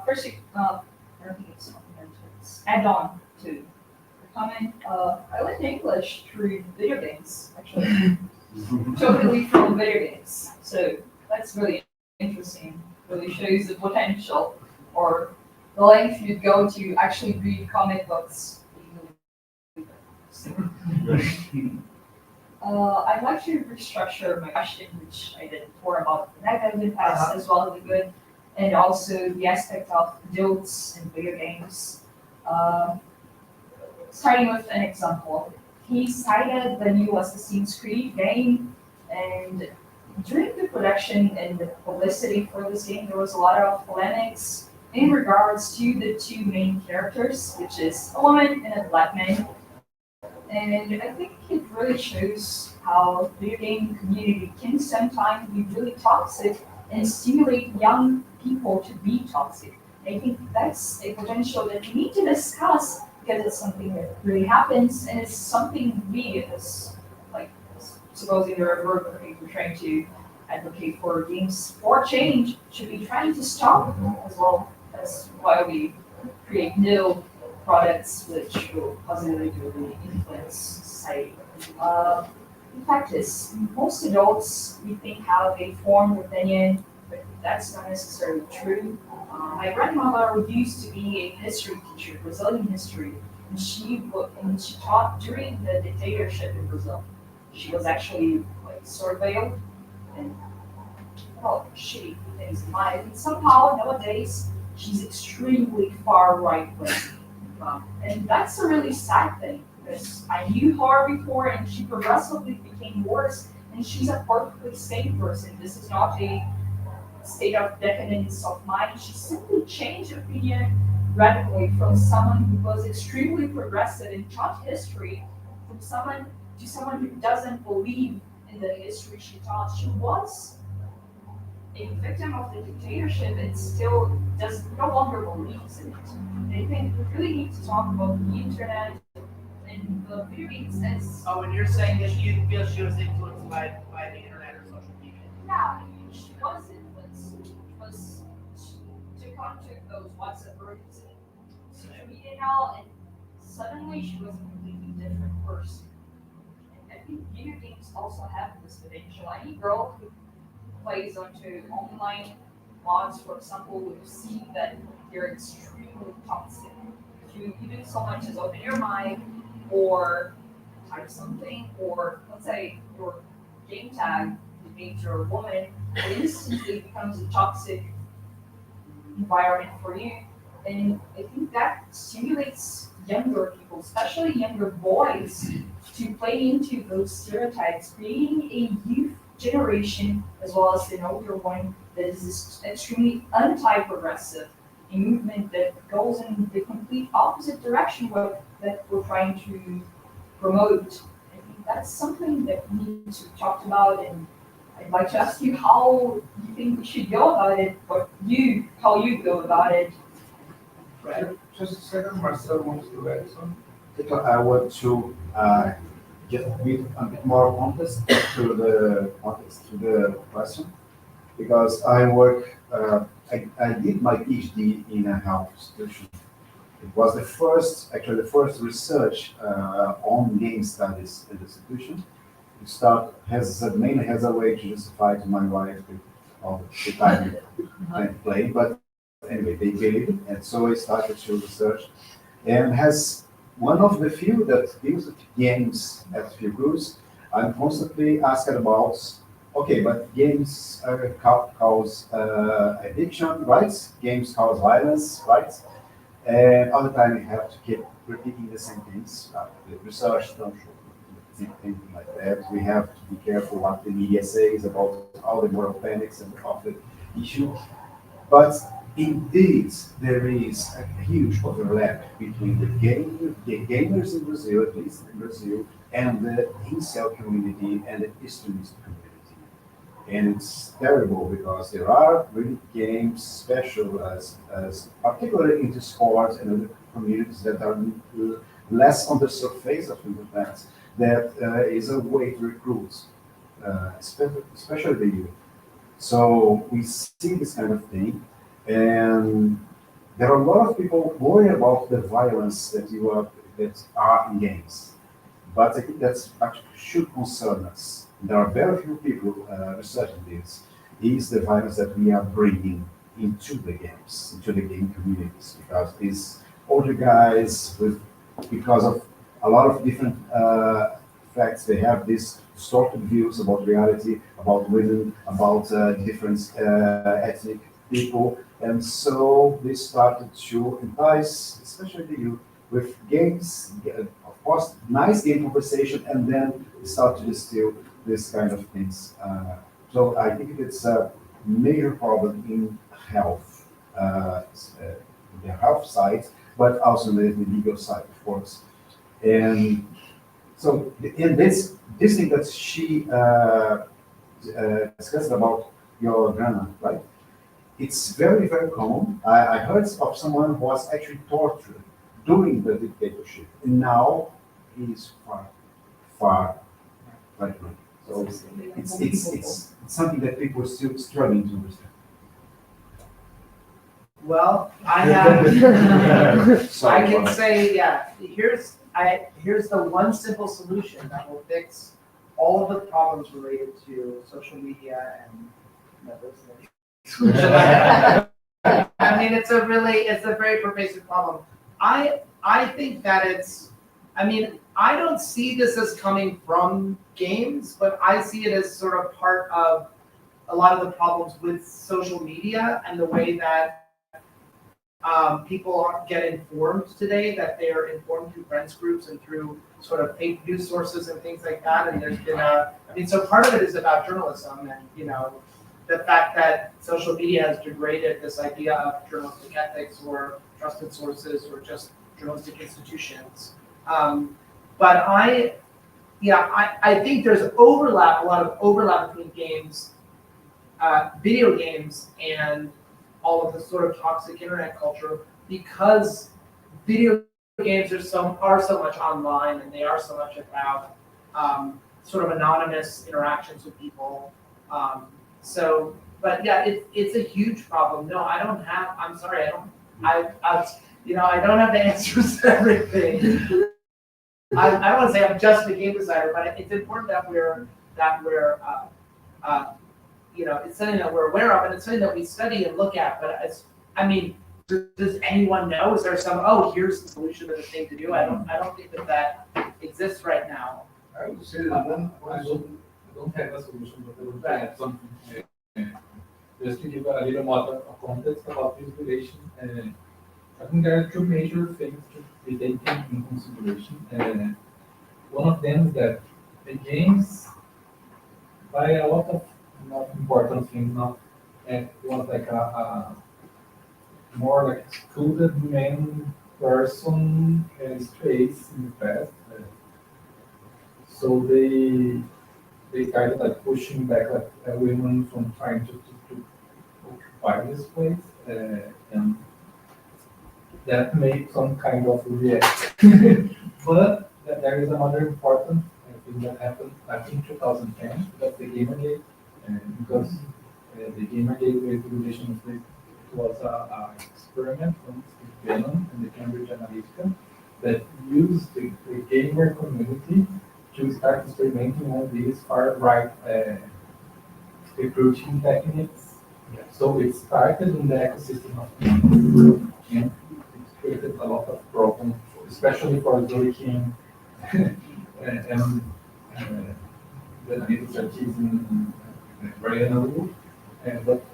First, I don't think it's add on to the comment. I learned English through video games, actually. Totally from video games. So that's really interesting. Really shows the potential or the length you'd go to actually read comic books. I'd like to restructure my question, which I did before, about the negative impacts as well as the good, and also the aspect of adults and video games. Starting with an example, he cited the new Assassin's Creed game, and during the production and the publicity for this game, there was a lot of polemics in regards to the two main characters, which is a woman and a black man. And I think it really shows how the video game community can sometimes be really toxic and stimulate young people to be toxic. I think that's a potential that we need to discuss because it's something that really happens and it's something we as, like, supposing we're trying to advocate for games for change, should be trying to stop as well as why we create new products which will positively influence society. In practice, most adults, we think, have a formed opinion, but that's not necessarily true. My grandmother used to be a history teacher, Brazilian history, and she taught during the dictatorship in Brazil. She was actually like surveilled and shitty things in life. And somehow nowadays she's extremely far right wing. And that's a really sad thing because I knew her before and she progressively became worse and she's a perfectly sane person. This is not a state of decadence of mind. She simply changed opinion radically from someone who was extremely progressive and taught history from someone to someone who doesn't believe in the history she taught. She was a victim of the dictatorship and still no longer believes in it. And I think we really need to talk about the internet and the video games as...
Oh, and you're saying that you feel she was influenced by the internet or social media?
Yeah, I mean, she was influenced. She took those WhatsApp groups and social media now, and suddenly she was a completely different person. And I think video games also have this potential. Any girl who plays onto online mods, for example, will see that they're extremely toxic. If you do so much as open your mind or type something, or let's say your game tag means you're a woman, it instantly becomes a toxic environment for you. And I think that stimulates younger people, especially younger boys, to play into those stereotypes, creating a youth generation as well as an older one that is extremely anti-progressive, a movement that goes in the complete opposite direction that we're trying to promote. I think that's something that we need to talk about, and I'd like to ask you how you think we should go about it, or how you go about it.
Right. Just a second, Marcel wants to add something.
I want to get a bit more context to the question, because I work. I did my PhD in a health institution. It was the first research on game studies in the institution. It mainly has a way to justify to my wife all the time I play, but anyway, they believe it, and so I started to research, and has one of the few that use games at Fiocruz. I'm constantly asked about, okay, but games cause addiction, right? Games cause violence, right? And all the time you have to keep repeating the same things. The research don't show anything like that. We have to be careful what the media says about all the moral panics and of the issue. But indeed, there is a huge overlap between the gamers in Brazil, at least in Brazil, and the incel community and the extremist community. And it's terrible because there are really games special as particularly into sports and other communities that are less on the surface of the internet. That is a way to recruit, especially the youth. So we see this kind of thing, and there are a lot of people worried about the violence that are in games. But I think that's actually should concern us. There are very few people researching this. Is the violence that we are bringing into the games, into the game communities, because these older guys, because of a lot of different facts, they have these distorted views about reality, about women, about different ethnic people, and so they started to entice, especially the youth, with games, of course, nice game conversation, and then start to distill this kind of things. So I think it's a major problem in health, the health side, but also the legal side, of course. And so in this thing that she discussed about your grandma, right? It's very, very common. I heard of someone who was actually tortured during the dictatorship, and now he is far right now. So it's something that people are still struggling to understand.
Well, I have, I can say, yeah, here's the one simple solution that will fix all of the problems related to social media and those things. I mean, it's a very pervasive problem. I think that I don't see this as coming from games, but I see it as sort of part of a lot of the problems with social media and the way that people get informed today, that they are informed through friends groups and through sort of fake news sources and things like that. And there's been so part of it is about journalism and, the fact that social media has degraded this idea of journalistic ethics or trusted sources or just journalistic institutions. But I think there's a lot of overlap between games, video games, and all of the sort of toxic internet culture, because video games are so much online, and they are so much about sort of anonymous interactions with people. But yeah, it's a huge problem. No, I'm sorry, I don't have the answers to everything. I don't want to say I'm just a game designer, but it's important that we're it's something that we're aware of, and it's something that we study and look at. But does anyone know? Is there here's the solution to the thing to do? I don't think that exists right now.
I would say that I don't have a solution, but I would add something. Just to give a little more of context about this relation. I think there are two major things to be taken in consideration. One of them is that the games, by a lot of not important things, it was like a more like excluded main person space in the past. So they kind of like pushing back like women from trying to occupy this place, and that made some kind of reaction. But there is another important thing that happened, I think 2010, that's the Gamergate, because the Gamergate regulation was an experiment from Steve Bannon and the Cambridge Analytica that used the gamer community to start experimenting on these far-right recruiting techniques. Yeah. So it started in the ecosystem of games, and it created a lot of problems, especially for Zurichin and the expertise in Brian. But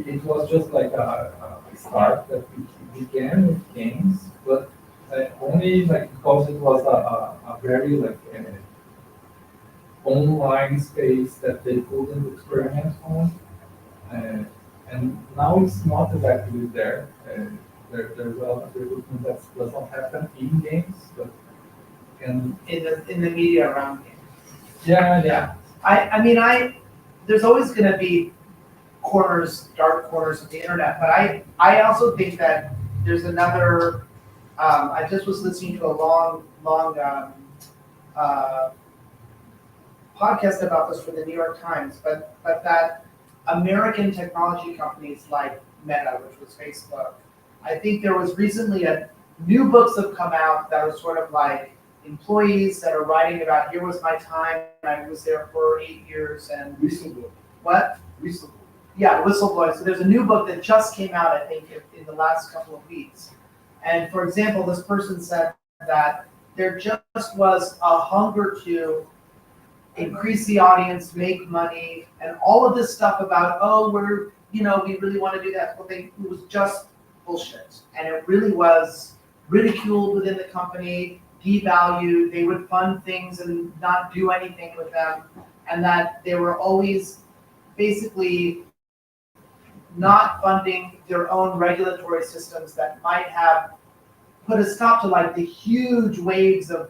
it was just like a start that we began with games, but only like because it was a very like online space that they couldn't experiment on, and now it's not exactly there. There's a development that doesn't happen in games, but can
in the media around games.
yeah.
I mean, there's always going to be dark corners of the internet, but I also think that there's another. I just was listening to a long podcast about this for the New York Times, but that American technology companies like Meta, which was Facebook, I think there was recently new books have come out that are sort of like employees that are writing about, here was my time, I was there for 8 years, and
Whistleblower.
What?
Whistleblower.
Yeah, whistleblowing. So there's a new book that just came out, I think, in the last couple of weeks. And for example, this person said that there just was a hunger to increase the audience, make money, and all of this stuff about, we really want to do that. Well, it was just bullshit. And it really was ridiculed within the company, devalued. They would fund things and not do anything with them. And that they were always basically not funding their own regulatory systems that might have put a stop to like the huge waves of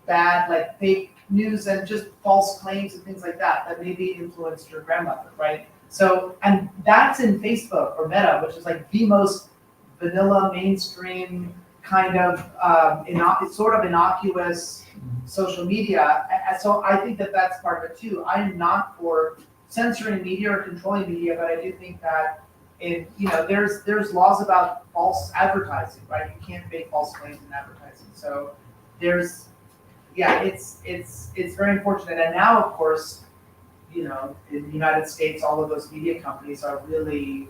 bad, like fake news and just false claims and things like that maybe influenced your grandmother, right? So, and that's in Facebook or Meta, which is like the most vanilla, mainstream kind of sort of innocuous social media. And so I think that that's part of it too. I'm not for censoring media or controlling media, but I do think that there's laws about false advertising, right? You can't make false claims in advertising. So it's very unfortunate. And now, of course, in the United States, all of those media companies are really,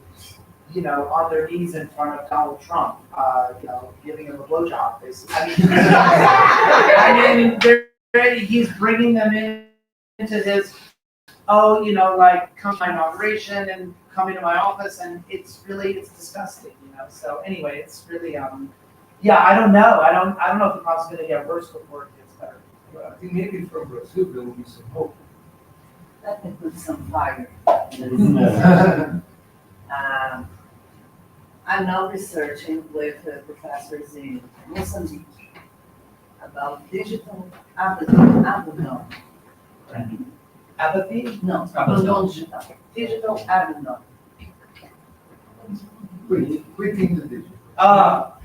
on their knees in front of Donald Trump, giving him a blowjob, basically. I mean, he's bringing them into his, come to my inauguration and coming to my office, and it's disgusting, So anyway, it's really, I don't know. I don't know if the problem's going to get worse before it gets better.
Well, I think maybe from Brazil there will be some hope.
Let me put some fire. I'm now researching with professors in Mozambique about digital abandon.
Apathy?
No, non-digital. Digital abandon.
Quitting the digital.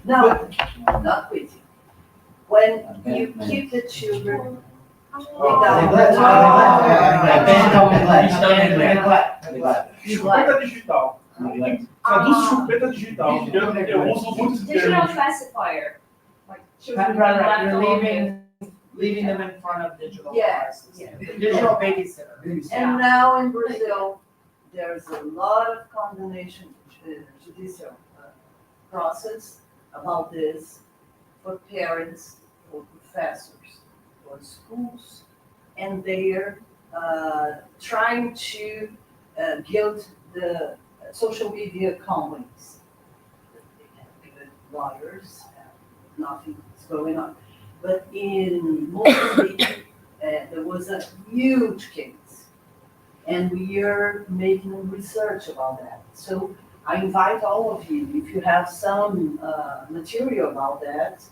No, not quitting. When you keep the children
Chupeta digital. Traduz chupeta digital. Eu uso muito esse
Digital
termo.
pacifier. Like children
Right.
left
You're
alone
leaving them in front of digital
Yes,
devices.
yeah.
Digital babysitter.
And now in Brazil, there's a lot of condemnation, judicial process about this for parents, for professors, for schools, and they're trying to guilt the social media companies. They have good lawyers, nothing is going on. But in Mozambique, there was a huge case, and we are making research about that. So I invite all of you, if you have some material about that,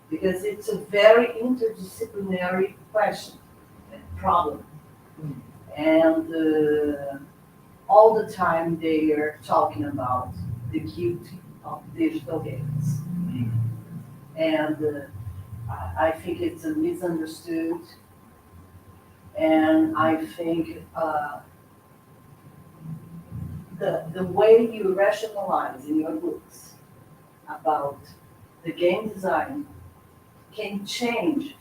because it's a very interdisciplinary question, problem. And all the time they are talking about the guilt of digital games. And I think it's a misunderstood, and I think the way you rationalize in your books about the game design can change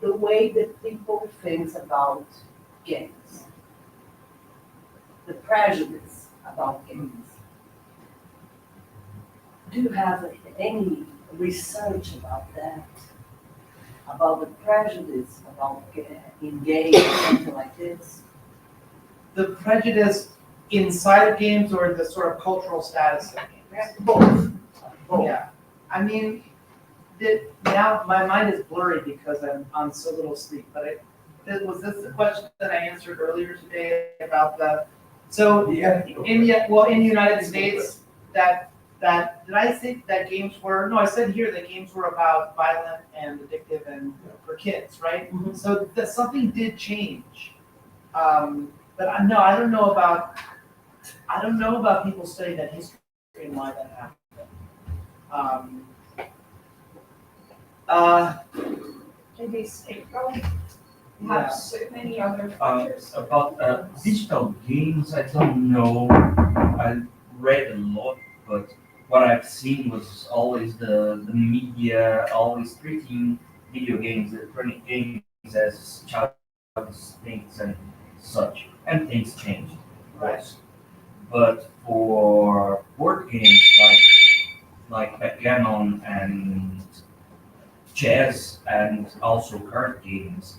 the way that people think about games, the prejudice about games. Do you have any research about that? About the prejudice about in games, something like this?
The prejudice inside of games or the sort of cultural status of games?
Both.
Yeah, I mean, now my mind is blurry because I'm on so little sleep, but was this the question that I answered earlier today about so in the United States, did I say that games were, no, I said here that games were about violent and addictive and for kids, right?
Mhm.
So that something did change. But I don't know about people studying that history and why that happened.
Maybe scapegoat. You have so many other factors.
About digital games, I don't know. I read a lot, but what I've seen was always the media always treating video games, electronic games, as childish things and such, and things change, of course. But for board games like backgammon and chess and also card games,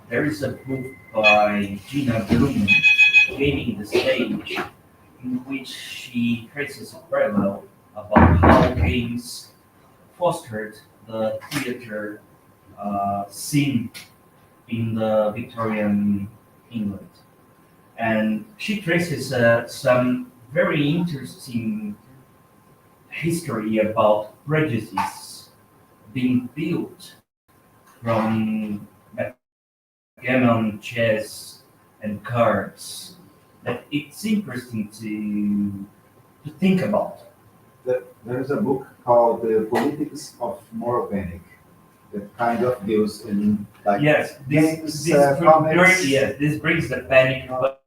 there is a book by Gina Bloom, Gaming the Stage, in which she traces a parallel about how games fostered the theater scene in the Victorian England. And she traces some very interesting history about prejudices being built from backgammon, chess, and cards. That it's interesting to think about.
There is a book called The Politics of Moral Panic that kind of deals in like
Yes,
games,
this brings the panic. But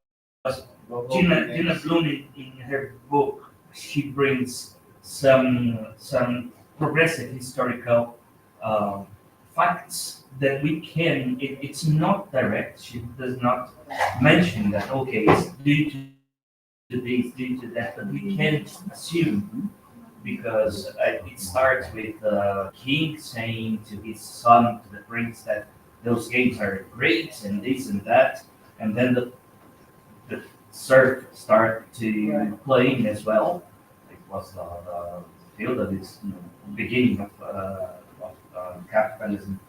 Gina Bloom in her book, she brings some progressive historical facts that we can. It's not direct. She does not mention that. Okay, it's due to this, due to that, but we can assume because it starts with the king saying to his son, to the prince, that those games are great and this and that, and then the serf start to playing as well. It was the field of its beginning of capitalism,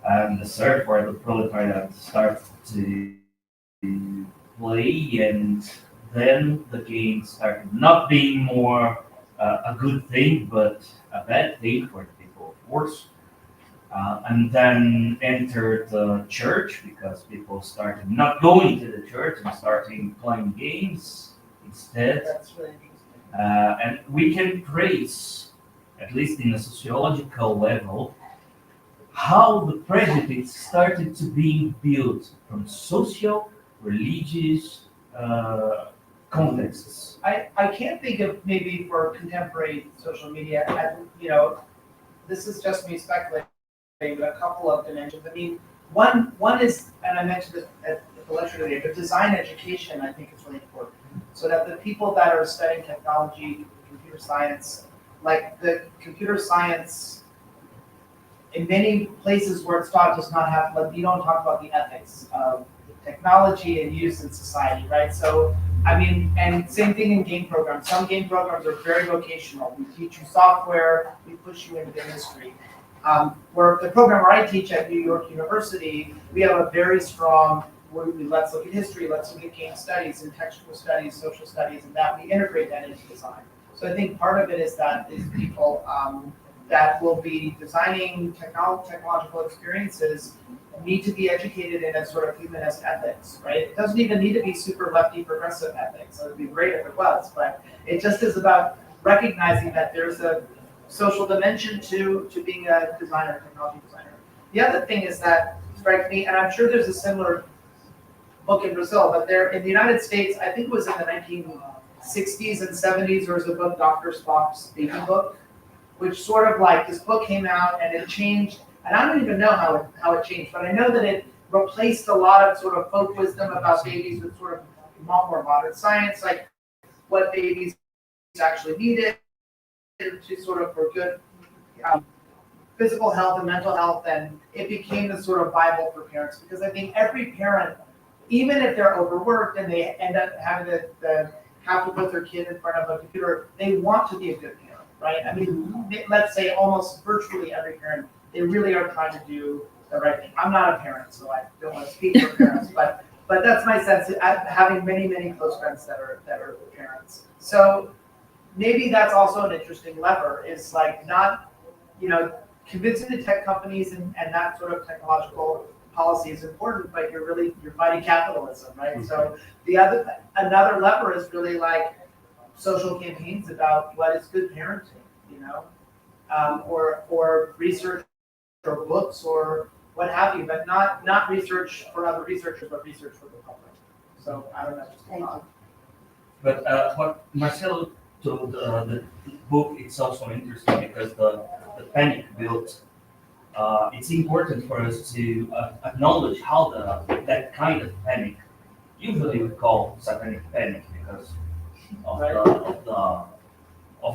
and the serf or the proletariat start to play, and then the game started not being more a good thing, but a bad thing for the people, of course. And then entered the church because people started not going to the church and starting playing games instead.
That's really interesting.
And we can trace, at least in a sociological level, how the prejudice started to be built from social, religious contexts.
I can't think of maybe for contemporary social media, this is just me speculating, but a couple of dimensions. I mean, one is, and I mentioned it at the lecture today, but design education I think is really important. So that the people that are studying technology, computer science, like the computer science, in many places where it's taught does not have, like, you don't talk about the ethics of technology and use in society, right? So, I mean, and same thing in game programs. Some game programs are very vocational. We teach you software, we push you into the industry. Where the program where I teach at New York University, we have a very strong, let's look at history, let's look at game studies and textual studies, social studies, and that we integrate that into design. So I think part of it is that these people that will be designing technological experiences need to be educated in a sort of humanist ethics, right? It doesn't even need to be super lefty progressive ethics. It would be great if it was, but it just is about recognizing that there's a social dimension to being a designer, technology designer. The other thing is that strikes me, and I'm sure there's a similar book in Brazil, but there in the United States, I think it was in the 1960s and 70s, there was a book, Dr. Spock's Baby Book, which sort of like, this book came out and it changed, and I don't even know how it changed, but I know that it replaced a lot of sort of folk wisdom about babies with sort of more modern science, like what babies actually needed to sort of for good physical health and mental health, and it became the sort of Bible for parents, because I think every parent even if they're overworked and they end up having to have to put their kid in front of a computer, they want to be a good parent, right? I mean, let's say almost virtually every parent, they really are trying to do the right thing. I'm not a parent, so I don't want to speak for parents, but that's my sense, having many, many close friends that are parents. So maybe that's also an interesting lever, is like not, convincing the tech companies and that sort of technological policy is important, but you're fighting capitalism, right? So another lever is really like social campaigns about what is good parenting, or research or books or what have you, but not research for other researchers, but research for the public. So I don't know.
Thank you.
But what Marcelo told, the book, it's also interesting because the panic built. It's important for us to acknowledge how that kind of panic, usually we call satanic panic because of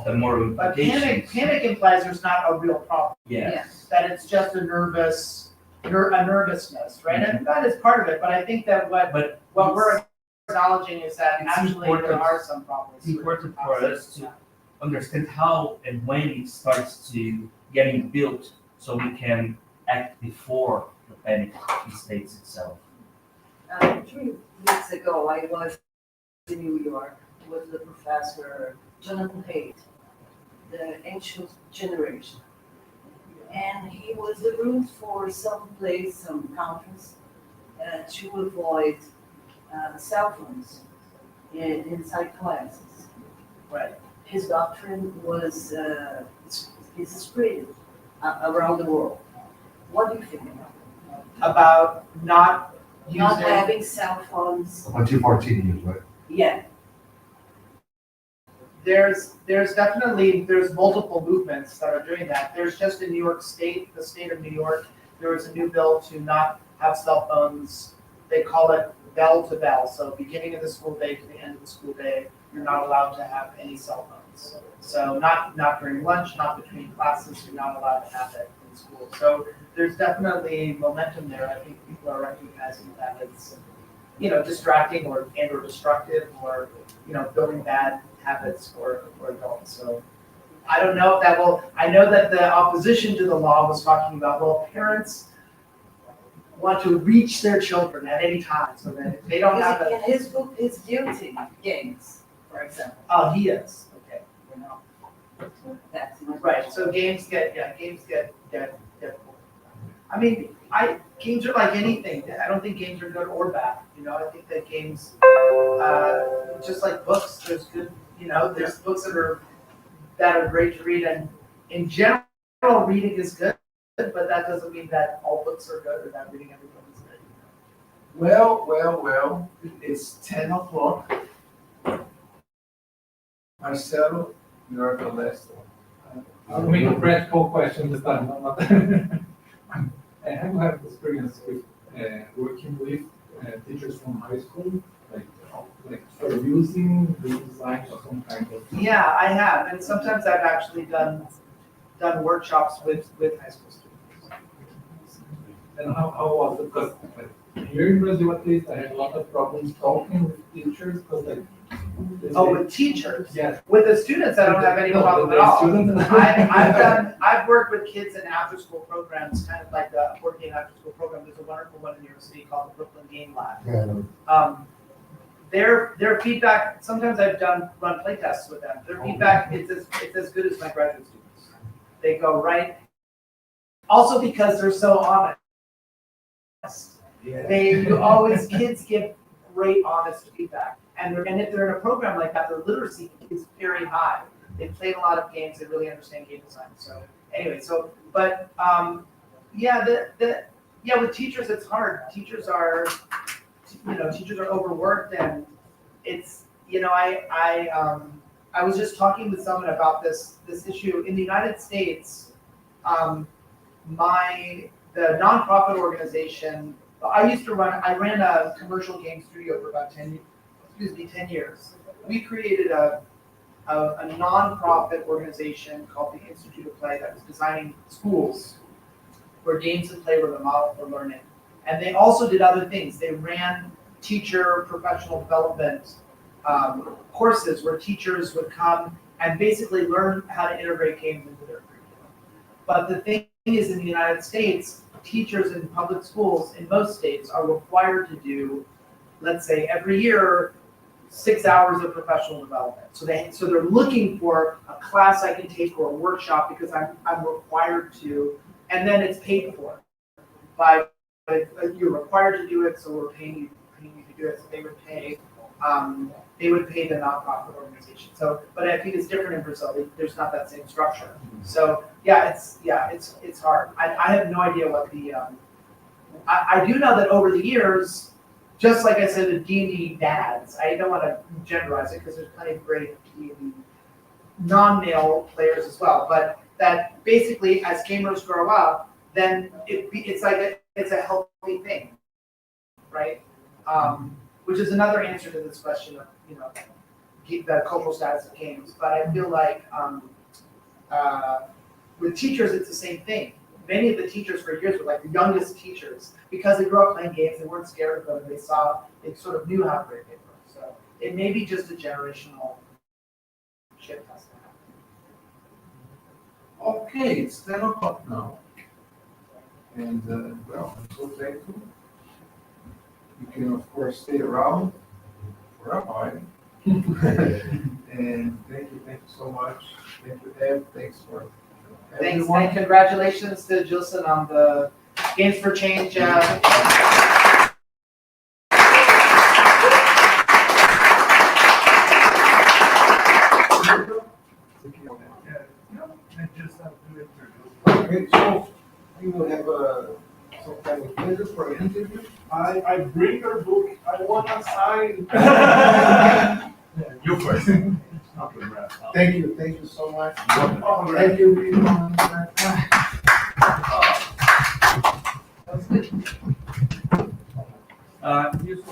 the moral
But
implications.
panic implies there's not a real problem.
Yes.
That it's just a nervousness, right? And that is part of it, but I think that what we're acknowledging is that actually there are some problems.
It's important for us to understand how and when it starts to getting built so we can act before the panic states itself.
3 weeks ago, I was in New York with the professor Jonathan Haidt, the ancient generation. And he was arranged for some conference to avoid cell phones inside classes.
Right.
His doctrine was is spread around the world. What do you think
about not
having cell phones?
Until 14 years, right?
Yeah.
There's multiple movements that are doing that. There's just in New York State, the state of New York, there was a new bill to not have cell phones. They call it bell to bell. So beginning of the school day to the end of the school day, you're not allowed to have any cell phones. So not during lunch, not between classes, you're not allowed to have it in school. So there's definitely momentum there. I think people are recognizing that it's, distracting or destructive or, building bad habits for adults. So I don't know if I know that the opposition to the law was talking about, well, parents want to reach their children at any time so that if they don't have
in his book is guilty games, for example.
Oh, he is. Okay.
That's
Right. So games get. I mean, games are like anything. I don't think games are good or bad. I think that games, just like books, there's good. There's books that are great to read, and in general, reading is good. But that doesn't mean that all books are good or that reading every book is good.
Well, it's 10 o'clock. Marcelo, you are the last one.
I'll make a practical question this time. I have had experience with working with teachers from high school, like for using the design or some kind of.
Yeah, I have, and sometimes I've actually done workshops with high school students.
And how was it? Because here in Brazil, at least, I had a lot of problems talking with teachers because
with teachers?
Yes.
With the students, I don't have any problem at all. I've worked with kids in after-school programs, kind of like the board game after-school program. There's a wonderful one in New York City called the Brooklyn Game Lab.
Yeah.
Their feedback. Sometimes I've run play tests with them. Their feedback it's as good as my graduate students. They go right. Also because they're so honest.
Yeah.
Kids give great honest feedback. And if they're in a program like that, their literacy is very high. They've played a lot of games. They really understand game design. So anyway, with teachers, it's hard. Teachers are overworked, and it's, I was just talking with someone about this issue in the United States. The nonprofit organization I ran a commercial game studio for about 10 years. We created a nonprofit organization called the Institute of Play that was designing schools where games and play were the model for learning. And they also did other things. They ran teacher professional development courses where teachers would come and basically learn how to integrate games into their curriculum. But the thing is, in the United States, teachers in public schools in most states are required to do, let's say, every year, 6 hours of professional development. So they're looking for a class I can take or a workshop because I'm required to, and then it's paid for by, you're required to do it, so we're paying you to do it. So they would pay the nonprofit organization. So, but I think it's different in Brazil. There's not that same structure. So yeah, it's hard. I have no idea what the I do know that over the years, just like I said, the D&D dads, I don't want to genderize it because there's plenty of great D&D non-male players as well, but that basically as gamers grow up, then it's a healthy thing, right? Which is another answer to this question of, the cultural status of games. But I feel like with teachers, it's the same thing. Many of the teachers for years were like the youngest teachers because they grew up playing games. They weren't scared of them. They sort of knew how great they were. So it may be just a generational shift has to happen.
Okay, it's 10 o'clock now. And, well, I'm so thankful. You can, of course, stay around for a while. And thank you so much. Thank you, Ed. Thanks for
Thanks,
everyone.
and congratulations to Gilson on the Games for Change.
Okay, so you will have some kind of pleasure for an interview.
I bring your book. I want to sign.
You first.
Thank you so much. Thank you. Everyone.
Houston,